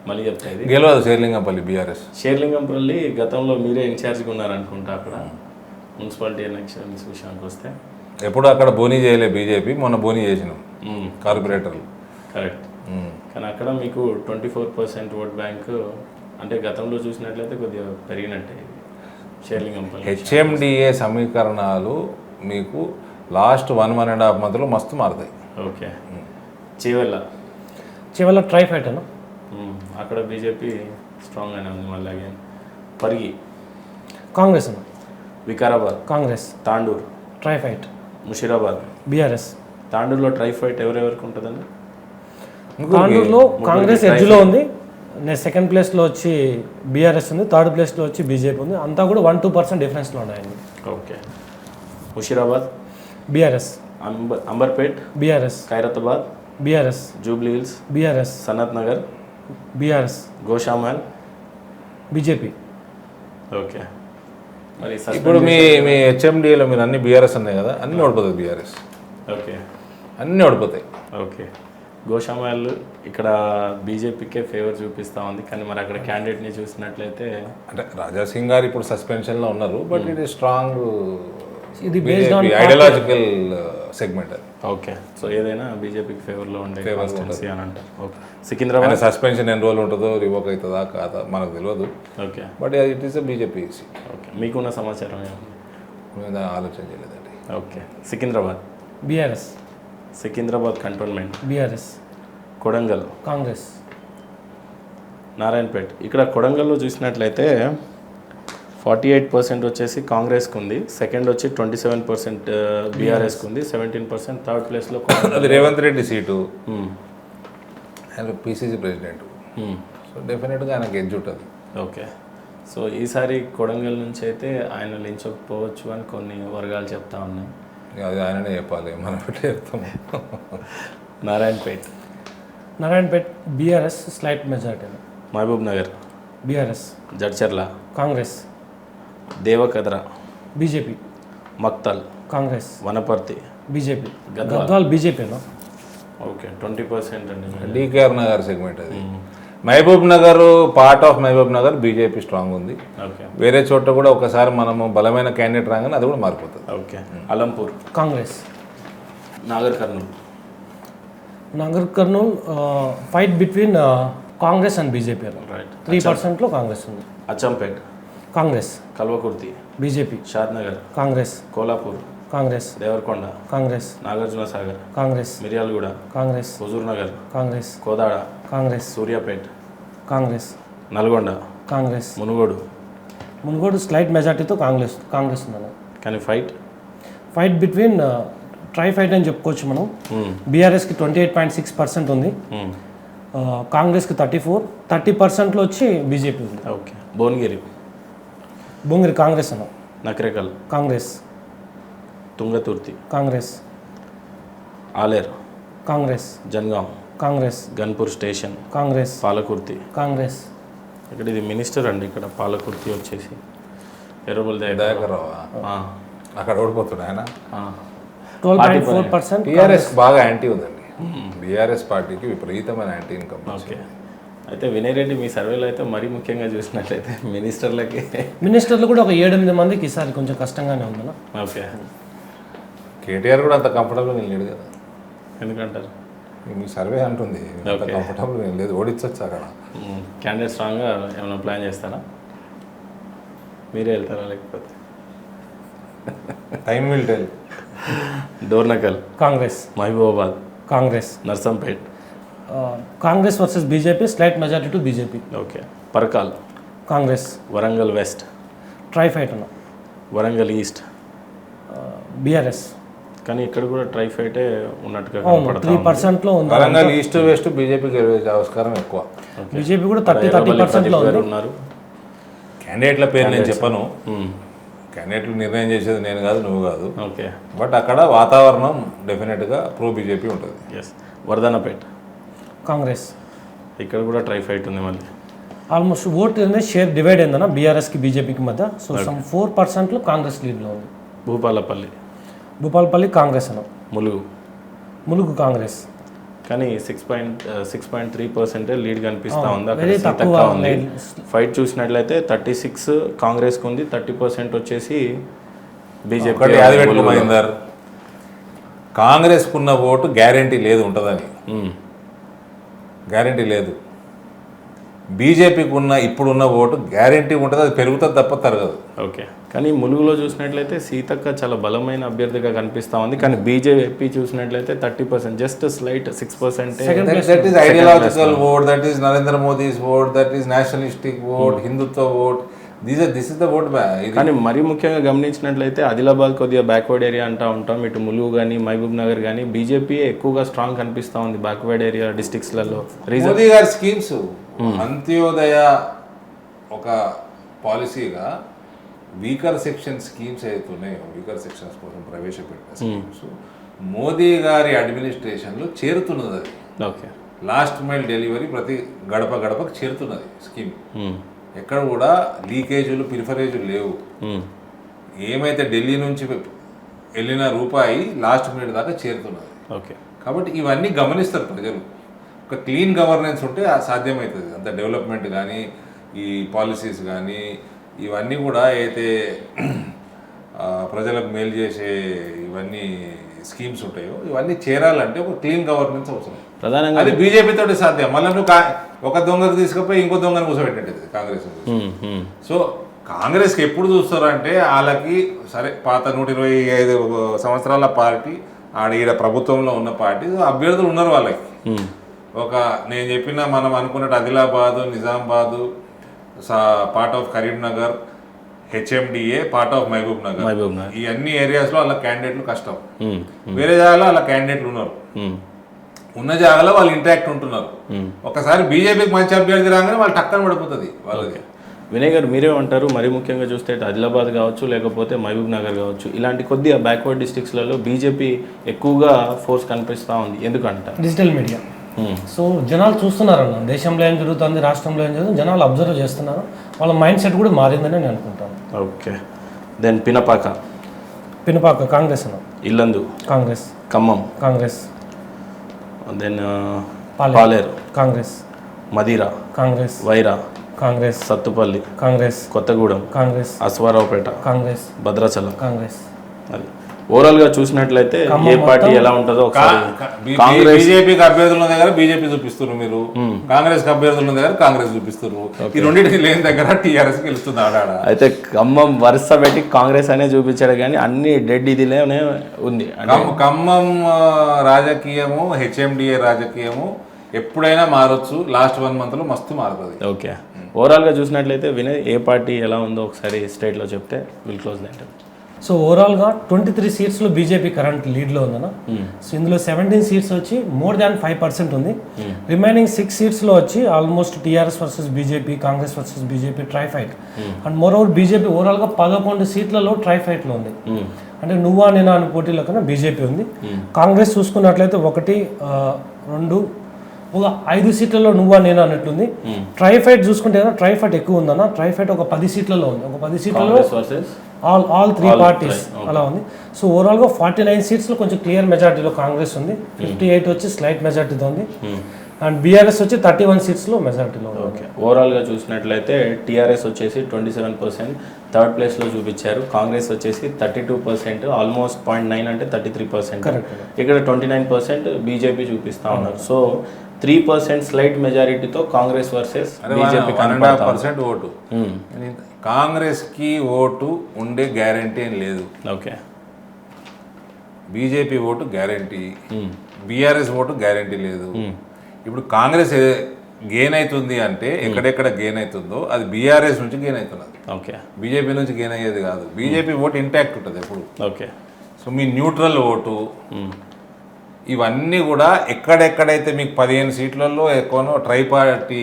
మళ్ళీ చెప్తా ఇది గెలవదు షేర్లింగంపల్లి బీఆర్ఎస్. షేర్లింగంపల్లి గతంలో మీరే ఇన్ఛార్జ్గా ఉన్నారనుకుంటా అక్కడ మున్సిపాలిటీ ఎలక్షన్స్ విషయానికి వస్తే. ఎప్పుడు అక్కడ బోనీ చేయలే బీజేపీ, మొన్న బోనీ చేసినాం కార్పొరేటర్లు. కరెక్ట్. కానీ అక్కడ మీకు 24% ఓట్ బ్యాంక్ అంటే గతంలో చూసినట్లయితే కొద్దిగా పెరిగినట్టే ఇది షేర్లింగంపల్లి. హెచ్ఎండిఏ సమీకరణాలు మీకు లాస్ట్ 1.5 మంత్లో మస్తు మారుతాయి. ఓకే. చేవెళ్ళ, చివరిలో ట్రై ఫైట్ అన్న. అక్కడ బీజేపీ స్ట్రాంగ్గానే ఉంది. మళ్ళీ అగైన్ పరిగి, కాంగ్రెస్ అన్న, వికారాబాద్, కాంగ్రెస్, తాండూర్, ట్రై ఫైట్, ముషీరాబాద్. బీఆర్ఎస్. తాండూరులో ట్రై ఫైట్ ఎవరెవరికి ఉంటుందండి? తాండూరులో కాంగ్రెస్ ఎడ్జ్లో ఉంది. నెక్స్ట్ సెకండ్ ప్లేస్లో వచ్చి బీఆర్ఎస్ ఉంది, థర్డ్ ప్లేస్లో వచ్చి బీజేపీ ఉంది. అంతా కూడా 1-2% డిఫరెన్స్లో ఉన్నాయండి. Okay. Musheerabad, BRS, Amberpet, BRS, Khairatabad, BRS, Jubilee hills, BRS, Sanath Nagar, BRS, Goshamahal, BJP. Okay. మరి ఇప్పుడు మీ హెచ్ఎండిఏలో మీరు అన్ని బీఆర్ఎస్ ఉన్నాయి కదా, అన్నీ ఓడిపోతుంది బీఆర్ఎస్. ఓకే. అన్నీ ఓడిపోతాయి. ఓకే. గోషామాల్ ఇక్కడ బీజేపీకే ఫేవర్ చూపిస్తూ ఉంది, కానీ మరి అక్కడ క్యాండిడేట్ని చూసినట్లయితే అంటే రాజా సింగ్ గారు ఇప్పుడు సస్పెన్షన్లో ఉన్నారు. బట్ ఇట్ ఈస్ స్ట్రాంగ్ ఇది బేస్డ్ ఆన్ ఐడియాలజికల్ సెగ్మెంట్. అది ఓకే. సో ఏదైనా బీజేపీకి ఫేవర్లో ఉండే Favour లో కాన్స్టిట్యున్సీ అని అంటారు. ఓకే. సికింద్రాబాద్. సస్పెన్షన్ ఎన్ని రోజులు ఉంటుందో, రివోక్ అవుతుందా కాదా మనకు తెలియదు. Okay. But it is a BJP seat. Okay. మీకున్న సమాచారం ఏముంది? మీద ఆలోచన చేయలేదండి. Okay. Secunderabad, BRS, Secunderabad cantonment, BRS, Kodangal, Congress, Narayanpet. ఇక్కడ కొడంగల్లో చూసినట్లయితే 48% వచ్చేసి కాంగ్రెస్కి ఉంది, సెకండ్ వచ్చి 27% బీఆర్ఎస్కి ఉంది, 17% థర్డ్ ప్లేస్లో. అది రేవంత్ రెడ్డి సీటు, ఆయన పిసిసి ప్రెసిడెంట్. సో డెఫినెట్గా ఆయనకి ఎడ్జ్ ఉంటుంది. ఓకే. సో ఈసారి కొడంగల్ నుంచి అయితే ఆయన లించకపోవచ్చు అని కొన్ని వర్గాలు చెప్తా ఉన్నాయి. అది ఆయననే చెప్పాలి, మనం ఎట్లా చెప్తాము. Narayanpet, Narayanpet, BRS slight majority, Mahabubnagar, BRS, Jadcherla, Congress, Devarakadra, BJP, Makthal, Congress, Wanaparthy, BJP, Gadwal. Gadwal బీజేపీనా. ఓకే. 20% అండి. డీకేఆర్ నగర్ సెగ్మెంట్ అది. Mahabubnagar, part of Mahabub Nagar BJP strong ఉంది. ఓకే. వేరే చోట కూడా ఒకసారి మనము బలమైన క్యాండిడేట్ రాగానే అది కూడా మారిపోతుంది. Okay. Alampur, Congress, Nagarkurnool, Nagarkurnool fight between Congress and BJP. Right. 3%లో కాంగ్రెస్ ఉంది. అచ్చంపేట్, కాంగ్రెస్, కల్వకుర్తి, బీజేపీ, షాద్నగర్, కాంగ్రెస్, కోలాపూర్, కాంగ్రెస్, దేవరకొండ, కాంగ్రెస్, నాగార్జున సాగర్, కాంగ్రెస్, మిర్యాలగూడ, కాంగ్రెస్, హుజూర్ నగర్, కాంగ్రెస్, కోదాడ, కాంగ్రెస్, సూర్యాపేట్, కాంగ్రెస్, నల్గొండ, కాంగ్రెస్, మునుగోడు. మునుగోడు స్లైట్ మెజార్టీతో కాంగ్రెస్ ఉందన్న. కానీ ఫైట్ బిట్వీన్ ట్రై ఫైట్ అని చెప్పుకోవచ్చు మనం. బీఆర్ఎస్కి 28.6% ఉంది, కాంగ్రెస్కి 30% వచ్చి బీజేపీ ఉంది. ఓకే. భువనగిరి, భువనగిరి కాంగ్రెస్ అన్న. నకరేకల్, కాంగ్రెస్. తుంగతుర్తి, కాంగ్రెస్. ఆలేరు, కాంగ్రెస్. జన్గాం, కాంగ్రెస్. గన్పూర్ స్టేషన్, కాంగ్రెస్. పాలకుర్తి. కాంగ్రెస్. ఇక్కడ ఇది మినిస్టర్ అండి, ఇక్కడ పాలకుర్తి వచ్చేసి ఎర్రబుల్ దయాకర్ రావా అక్కడ ఓడిపోతున్నాడు ఆయన. 12.4%. టీఆర్ఎస్ బాగా యాంటీ ఉందండి. బీఆర్ఎస్ పార్టీకి విపరీతమైన యాంటీ ఇన్కమ్. ఓకే. అయితే వినయ్ రెడ్డి మీ సర్వేలో అయితే మరీ ముఖ్యంగా చూసినట్లయితే మినిస్టర్లు కూడా ఒక 7-8 మందికి ఈసారి కొంచెం కష్టంగానే ఉందన్న. ఓకే. కేటీఆర్ కూడా అంత కంఫర్టబుల్ నేను లేడు కదా. ఎందుకంటారు? మీ సర్వే అంటుంది అంత కంఫర్టబుల్ నేను లేదు, ఓడించవచ్చు అక్కడ. క్యాండిడేట్ స్ట్రాంగ్గా ఏమైనా ప్లాన్ చేస్తారా? మీరే వెళ్తారా లేకపోతే? Time will tell. Dornakal, Congress. Mahabubabad, Congress. Narsampet, Congress versus BJP, slight majority to BJP. Okay. Parkal, Congress. Warangal west, try fight అన్న. వరంగల్ ఈస్ట్, బీఆర్ఎస్. కానీ ఇక్కడ కూడా ట్రై ఫైటే ఉన్నట్టుగా 3%లో ఉంది. వరంగల్ ఈస్ట్ వెస్ట్ బీజేపీకి ఆవిష్కారం ఎక్కువ. బీజేపీ కూడా 30% ఉన్నారు. క్యాండిడేట్ల పేరు నేను చెప్పను, క్యాండిడేట్లు నిర్ణయం చేసేది నేను కాదు, నువ్వు కాదు. ఓకే. బట్ అక్కడ వాతావరణం డెఫినెట్గా ప్రో బీజేపీ ఉంటుంది. ఎస్. వర్ధనపేట్, కాంగ్రెస్. ఇక్కడ కూడా ట్రై ఫైట్ ఉంది మళ్ళీ. ఆల్మోస్ట్ ఓట్ అనేది షేర్ డివైడ్ అయిందన్న బీఆర్ఎస్కి బీజేపీకి మధ్య. సో 4%లో కాంగ్రెస్ లీడ్లో ఉంది. భూపాలపల్లి, భూపాలపల్లి కాంగ్రెస్ అన్న. ములుగు కాంగ్రెస్. కానీ 6.3% లీడ్ కనిపిస్తూ ఉంది. అక్కడ వెరీ తక్కువ ఉంది. ఫైట్ చూసినట్లయితే 36 కాంగ్రెస్కి ఉంది, 30% వచ్చేసి బీజేపీ. మహేందర్, కాంగ్రెస్కున్న ఓటు గ్యారంటీ లేదు ఉంటుందని, గ్యారంటీ లేదు. బీజేపీకి ఇప్పుడున్న ఓటు గ్యారంటీ ఉంటుంది, అది పెరుగుతుంది తప్ప తరగదు. ఓకే. కానీ ములుగులో చూసినట్లయితే సీతక్క చాలా బలమైన అభ్యర్థిగా కనిపిస్తూ ఉంది. కానీ బీజేపీ చూసినట్లయితే 30%, just slight 6%. That is ideological vote, that is Narendra Modi's vote, that is nationalistic vote, Hindutva vote. This is the vote. కానీ మరీ ముఖ్యంగా గమనించినట్లయితే ఆదిలాబాద్ కొద్దిగా బ్యాక్వర్డ్ ఏరియా అంటూ ఉంటాం. ఇటు ములుగు కానీ మహబూబ్ నగర్ కానీ బీజేపీ ఎక్కువగా స్ట్రాంగ్ కనిపిస్తూ ఉంది బ్యాక్వర్డ్ ఏరియా డిస్ట్రిక్ట్స్లలో. మోదీ గారి స్కీమ్స్, అంత్యోదయ ఒక పాలసీగా వీకర్ సెక్షన్ స్కీమ్స్ అవుతున్నాయో, వీకర్ సెక్షన్స్ కోసం ప్రవేశపెట్టిన స్కీమ్స్ మోదీ గారి అడ్మినిస్ట్రేషన్లో చేరుతున్నది. అది ఓకే. లాస్ట్ మైల్ డెలివరీ ప్రతి గడప గడపకు చేరుతున్నది స్కీమ్. ఎక్కడ కూడా లీకేజీలు పిరిఫరేజీలు లేవు. ఏమైతే ఢిల్లీ నుంచి వెళ్ళిన రూపాయి లాస్ట్ మినిట్ దాకా చేరుతున్నది. ఓకే. కాబట్టి ఇవన్నీ గమనిస్తారు ప్రజలు. ఒక క్లీన్ గవర్నెన్స్ ఉంటే సాధ్యమవుతుంది. అంత డెవలప్మెంట్ కానీ ఈ పాలసీస్ కానీ ఇవన్నీ కూడా అయితే ప్రజలకు మేలు చేసే ఇవన్నీ స్కీమ్స్ ఉంటాయో ఇవన్నీ చేరాలంటే ఒక క్లీన్ గవర్నెన్స్ అవసరం. ప్రధానంగా అది బీజేపీ తోటి సాధ్యం. మళ్ళీ నువ్వు ఒక దొంగకు తీసుకుపోయి ఇంకో దొంగను కూర్చోబెట్టినట్టు కాంగ్రెస్. సో కాంగ్రెస్కి ఎప్పుడు చూస్తారంటే వాళ్ళకి సరే పాత 125 సంవత్సరాల పార్టీ, ఈడ ప్రభుత్వంలో ఉన్న పార్టీ అభ్యర్థులు ఉన్నారు వాళ్ళకి. ఒక నేను చెప్పిన మనం అనుకున్నట్టు Adilabad, Nizamabad, part of Karimnagar, HMDA, part of Mahabub Nagar, ఈ అన్ని ఏరియాస్లో వాళ్ళ క్యాండిడేట్లు కష్టం. వేరే జాగాలో వాళ్ళ క్యాండిడేట్లు ఉన్నారు, ఉన్న జాగాలో వాళ్ళు ఇంటరాక్ట్ ఉంటున్నారు. ఒకసారి బీజేపీకి మంచి అభ్యర్థి రాగానే వాళ్ళు టక్కన పడిపోతుంది వాళ్ళకి. వినయ్ గారు మీరేమంటారు? మరీ ముఖ్యంగా చూస్తే ఆదిలాబాద్ కావచ్చు లేకపోతే మహబూబ్ నగర్ కావచ్చు, ఇలాంటి కొద్దిగా బ్యాక్వర్డ్ డిస్ట్రిక్ట్స్లలో బీజేపీ ఎక్కువగా ఫోర్స్ కనిపిస్తూ ఉంది. ఎందుకంట? Digital media. సో జనాలు చూస్తున్నారన్న దేశంలో ఏం జరుగుతుంది, రాష్ట్రంలో ఏం జరుగుతుంది, జనాలు అబ్జర్వ్ చేస్తున్నారు. వాళ్ళ మైండ్ సెట్ కూడా మారిందని నేను అనుకుంటాను. ఓకే. దెన్ పినపాక కాంగ్రెస్ అన్న. ఇల్లందు కాంగ్రెస్. ఖమ్మం కాంగ్రెస్. దెన్ పాలేరు కాంగ్రెస్. మదిరా కాంగ్రెస్. వైరా కాంగ్రెస్. సత్తుపల్లి కాంగ్రెస్. కొత్తగూడెం కాంగ్రెస్. అశ్వారావుపేట కాంగ్రెస్. భద్రాచలం కాంగ్రెస్. అది ఓవరాల్ గా చూసినట్లయితే ఏ పార్టీ ఎలా ఉంటుందో ఒకసారి. బీజేపీకి అభ్యర్థుల దగ్గర బీజేపీ చూపిస్తున్నారు మీరు, కాంగ్రెస్ అభ్యర్థుల దగ్గర కాంగ్రెస్ చూపిస్తున్నారు. ఈ రెండింటికి లేని దగ్గర టీఆర్ఎస్ గెలుస్తుంది ఆడాడ. అయితే ఖమ్మం వరుస పెట్టి కాంగ్రెస్ అనే చూపించాడు కానీ అన్ని డెడ్ ఇదిలోనే ఉంది. ఖమ్మం రాజకీయము, హెచ్ఎండిఏ రాజకీయము ఎప్పుడైనా మారొచ్చు. లాస్ట్ 1 month లో మస్తు మారుతుంది. ఓకే. ఓవరాల్గా చూసినట్లయితే వినయ్ ఏ పార్టీ ఎలా ఉందో ఒకసారి స్టేట్లో చెప్తే విల్ క్లోజ్ దట్. సో ఓవరాల్గా 23 సీట్స్లో బీజేపీ కరెంట్ లీడ్లో ఉందన్న. సో ఇందులో 17 సీట్స్ వచ్చి మోర్ దాన్ 5% ఉంది. రిమైనింగ్ 6 సీట్స్లో వచ్చి almost TRS versus BJP, Congress versus BJP try fight. And more over BJP ఓవరాల్గా 11 సీట్లలో ట్రై ఫైట్లో ఉంది. అంటే నువ్వా నేనా అని పోటీలో కన్నా బీజేపీ ఉంది. కాంగ్రెస్ చూసుకున్నట్లయితే 1, 2, ఒక 5 సీట్లలో నువ్వా నేనా అన్నట్లుంది. ట్రై ఫైట్ చూసుకుంటే ట్రై ఫైట్ ఎక్కువ ఉందన్న. ట్రై ఫైట్ ఒక 10 సీట్లలో ఉంది. ఒక 10 సీట్లలో ఆల్ 3 పార్టీస్ అలా ఉంది. సో ఓవరాల్గా 49 సీట్స్లో కొంచెం క్లియర్ మెజార్టీలో కాంగ్రెస్ ఉంది. 58 వచ్చి స్లైట్ మెజార్టీతో ఉంది. అండ్ బీఆర్ఎస్ వచ్చి 31 సీట్స్లో మెజార్టీలో ఉంది. ఓకే, ఓవరాల్గా చూసినట్లయితే టీఆర్ఎస్ వచ్చేసి 27% థర్డ్ ప్లేస్లో చూపించారు. కాంగ్రెస్ వచ్చేసి 32%, ఆల్మోస్ట్ 0.9 అంటే 33%. ఇక్కడ 29% బీజేపీ చూపిస్తా ఉన్నారు. సో 3% స్లైట్ మెజారిటీతో కాంగ్రెస్ వర్సెస్ బీజేపీ 1.5% ఓటు. కాంగ్రెస్కి ఓటు ఉండే గ్యారంటీ ఏం లేదు. Okay, BJP vote guarantee, BRS vote guarantee లేదు. ఇప్పుడు కాంగ్రెస్ గెయిన్ అవుతుంది అంటే ఎక్కడెక్కడ గెయిన్ అవుతుందో అది బీఆర్ఎస్ నుంచి గెయిన్ అవుతున్నది. ఓకే, బీజేపీ నుంచి గెయిన్ అయ్యేది కాదు. బీజేపీ ఓటు ఇంటాక్ట్ ఉంటుంది ఎప్పుడు. ఓకే, సో మీ న్యూట్రల్ ఓటు ఇవన్నీ కూడా ఎక్కడెక్కడైతే మీకు 15 సీట్లలో ఎక్కువనో ట్రై పార్టీ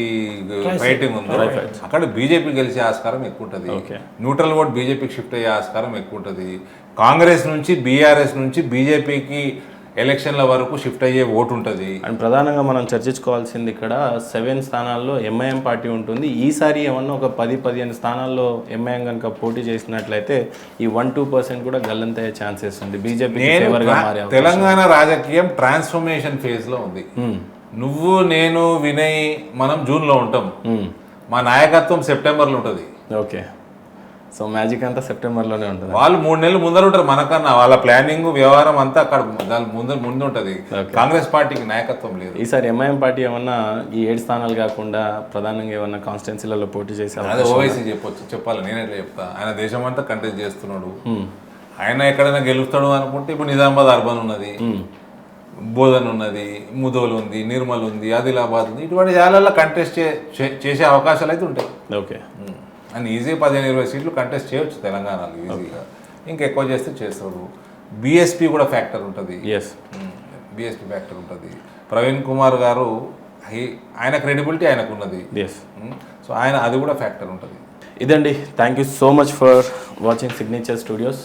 ఫైటింగ్ ఉందో అక్కడ బీజేపీ గెలిచే ఆస్కారం ఎక్కువ ఉంటుంది. న్యూట్రల్ ఓట్ బీజేపీకి షిఫ్ట్ అయ్యే ఆస్కారం ఎక్కువ ఉంటుంది. కాంగ్రెస్ నుంచి బీఆర్ఎస్ నుంచి బీజేపీకి ఎలక్షన్ల వరకు షిఫ్ట్ అయ్యే ఓటు ఉంటుంది. అండ్ ప్రధానంగా మనం చర్చించుకోవాల్సింది ఇక్కడ 7 స్థానాల్లో ఎంఐఎం పార్టీ ఉంటుంది. ఈసారి ఏమన్నా ఒక 10-15 స్థానాల్లో ఎంఐఎం కనుక పోటీ చేసినట్లయితే ఈ 1-2% కూడా గల్లంతయ్యే ఛాన్సెస్ ఉంది. బీజేపీ తెలంగాణ రాజకీయం ట్రాన్స్ఫర్మేషన్ ఫేజ్ లో ఉంది. నువ్వు నేను వినయ్ మనం జూన్లో ఉంటాం. మా నాయకత్వం సెప్టెంబర్లో ఉంటుంది. ఓకే, సో మ్యాజిక్ అంతా సెప్టెంబర్లోనే ఉంటుంది. వాళ్ళు 3 నెలలు ముందర ఉంటారు మనకన్నా. వాళ్ళ ప్లానింగ్ వ్యవహారం అంతా అక్కడ ముందు ఉంటుంది. కాంగ్రెస్ పార్టీకి నాయకత్వం లేదు. ఈసారి ఎంఐఎం పార్టీ ఏమన్నా ఈ 7 స్థానాలు కాకుండా ప్రధానంగా ఏమన్నా కాన్స్టిట్యున్సీలలో పోటీ చేసే అదే ఓవైసీ చెప్పాలి. నేను ఎట్లా చెప్తా, ఆయన దేశం అంతా కంటెస్ట్ చేస్తున్నాడు. ఆయన ఎక్కడైనా గెలుస్తాడు అనుకుంటే ఇప్పుడు నిజామాబాద్ అర్బన్ ఉన్నది, బోధన్ ఉన్నది, ముదోల్ ఉంది, నిర్మల్ ఉంది, ఆదిలాబాద్ ఉంది. ఇటువంటి జాగాలలో కంటెస్ట్ చేసే అవకాశాలు అయితే ఉంటాయి. ఓకే, అండ్ ఈజీ 15-20 సీట్లు కంటెస్ట్ చేయొచ్చు తెలంగాణలో ఈజీగా. ఇంకెక్కువ చేస్తే చేస్తాడు. బీఎస్పీ కూడా ఫ్యాక్టర్ ఉంటుంది. బీఎస్పీ ఫ్యాక్టర్ ఉంటుంది. ప్రవీణ్ కుమార్ గారు ఆయన క్రెడిబిలిటీ ఆయనకు ఉన్నది. సో ఆయన అది కూడా ఫ్యాక్టర్ ఉంటుంది. ఇదండి. Thank you so much for watching signature studios.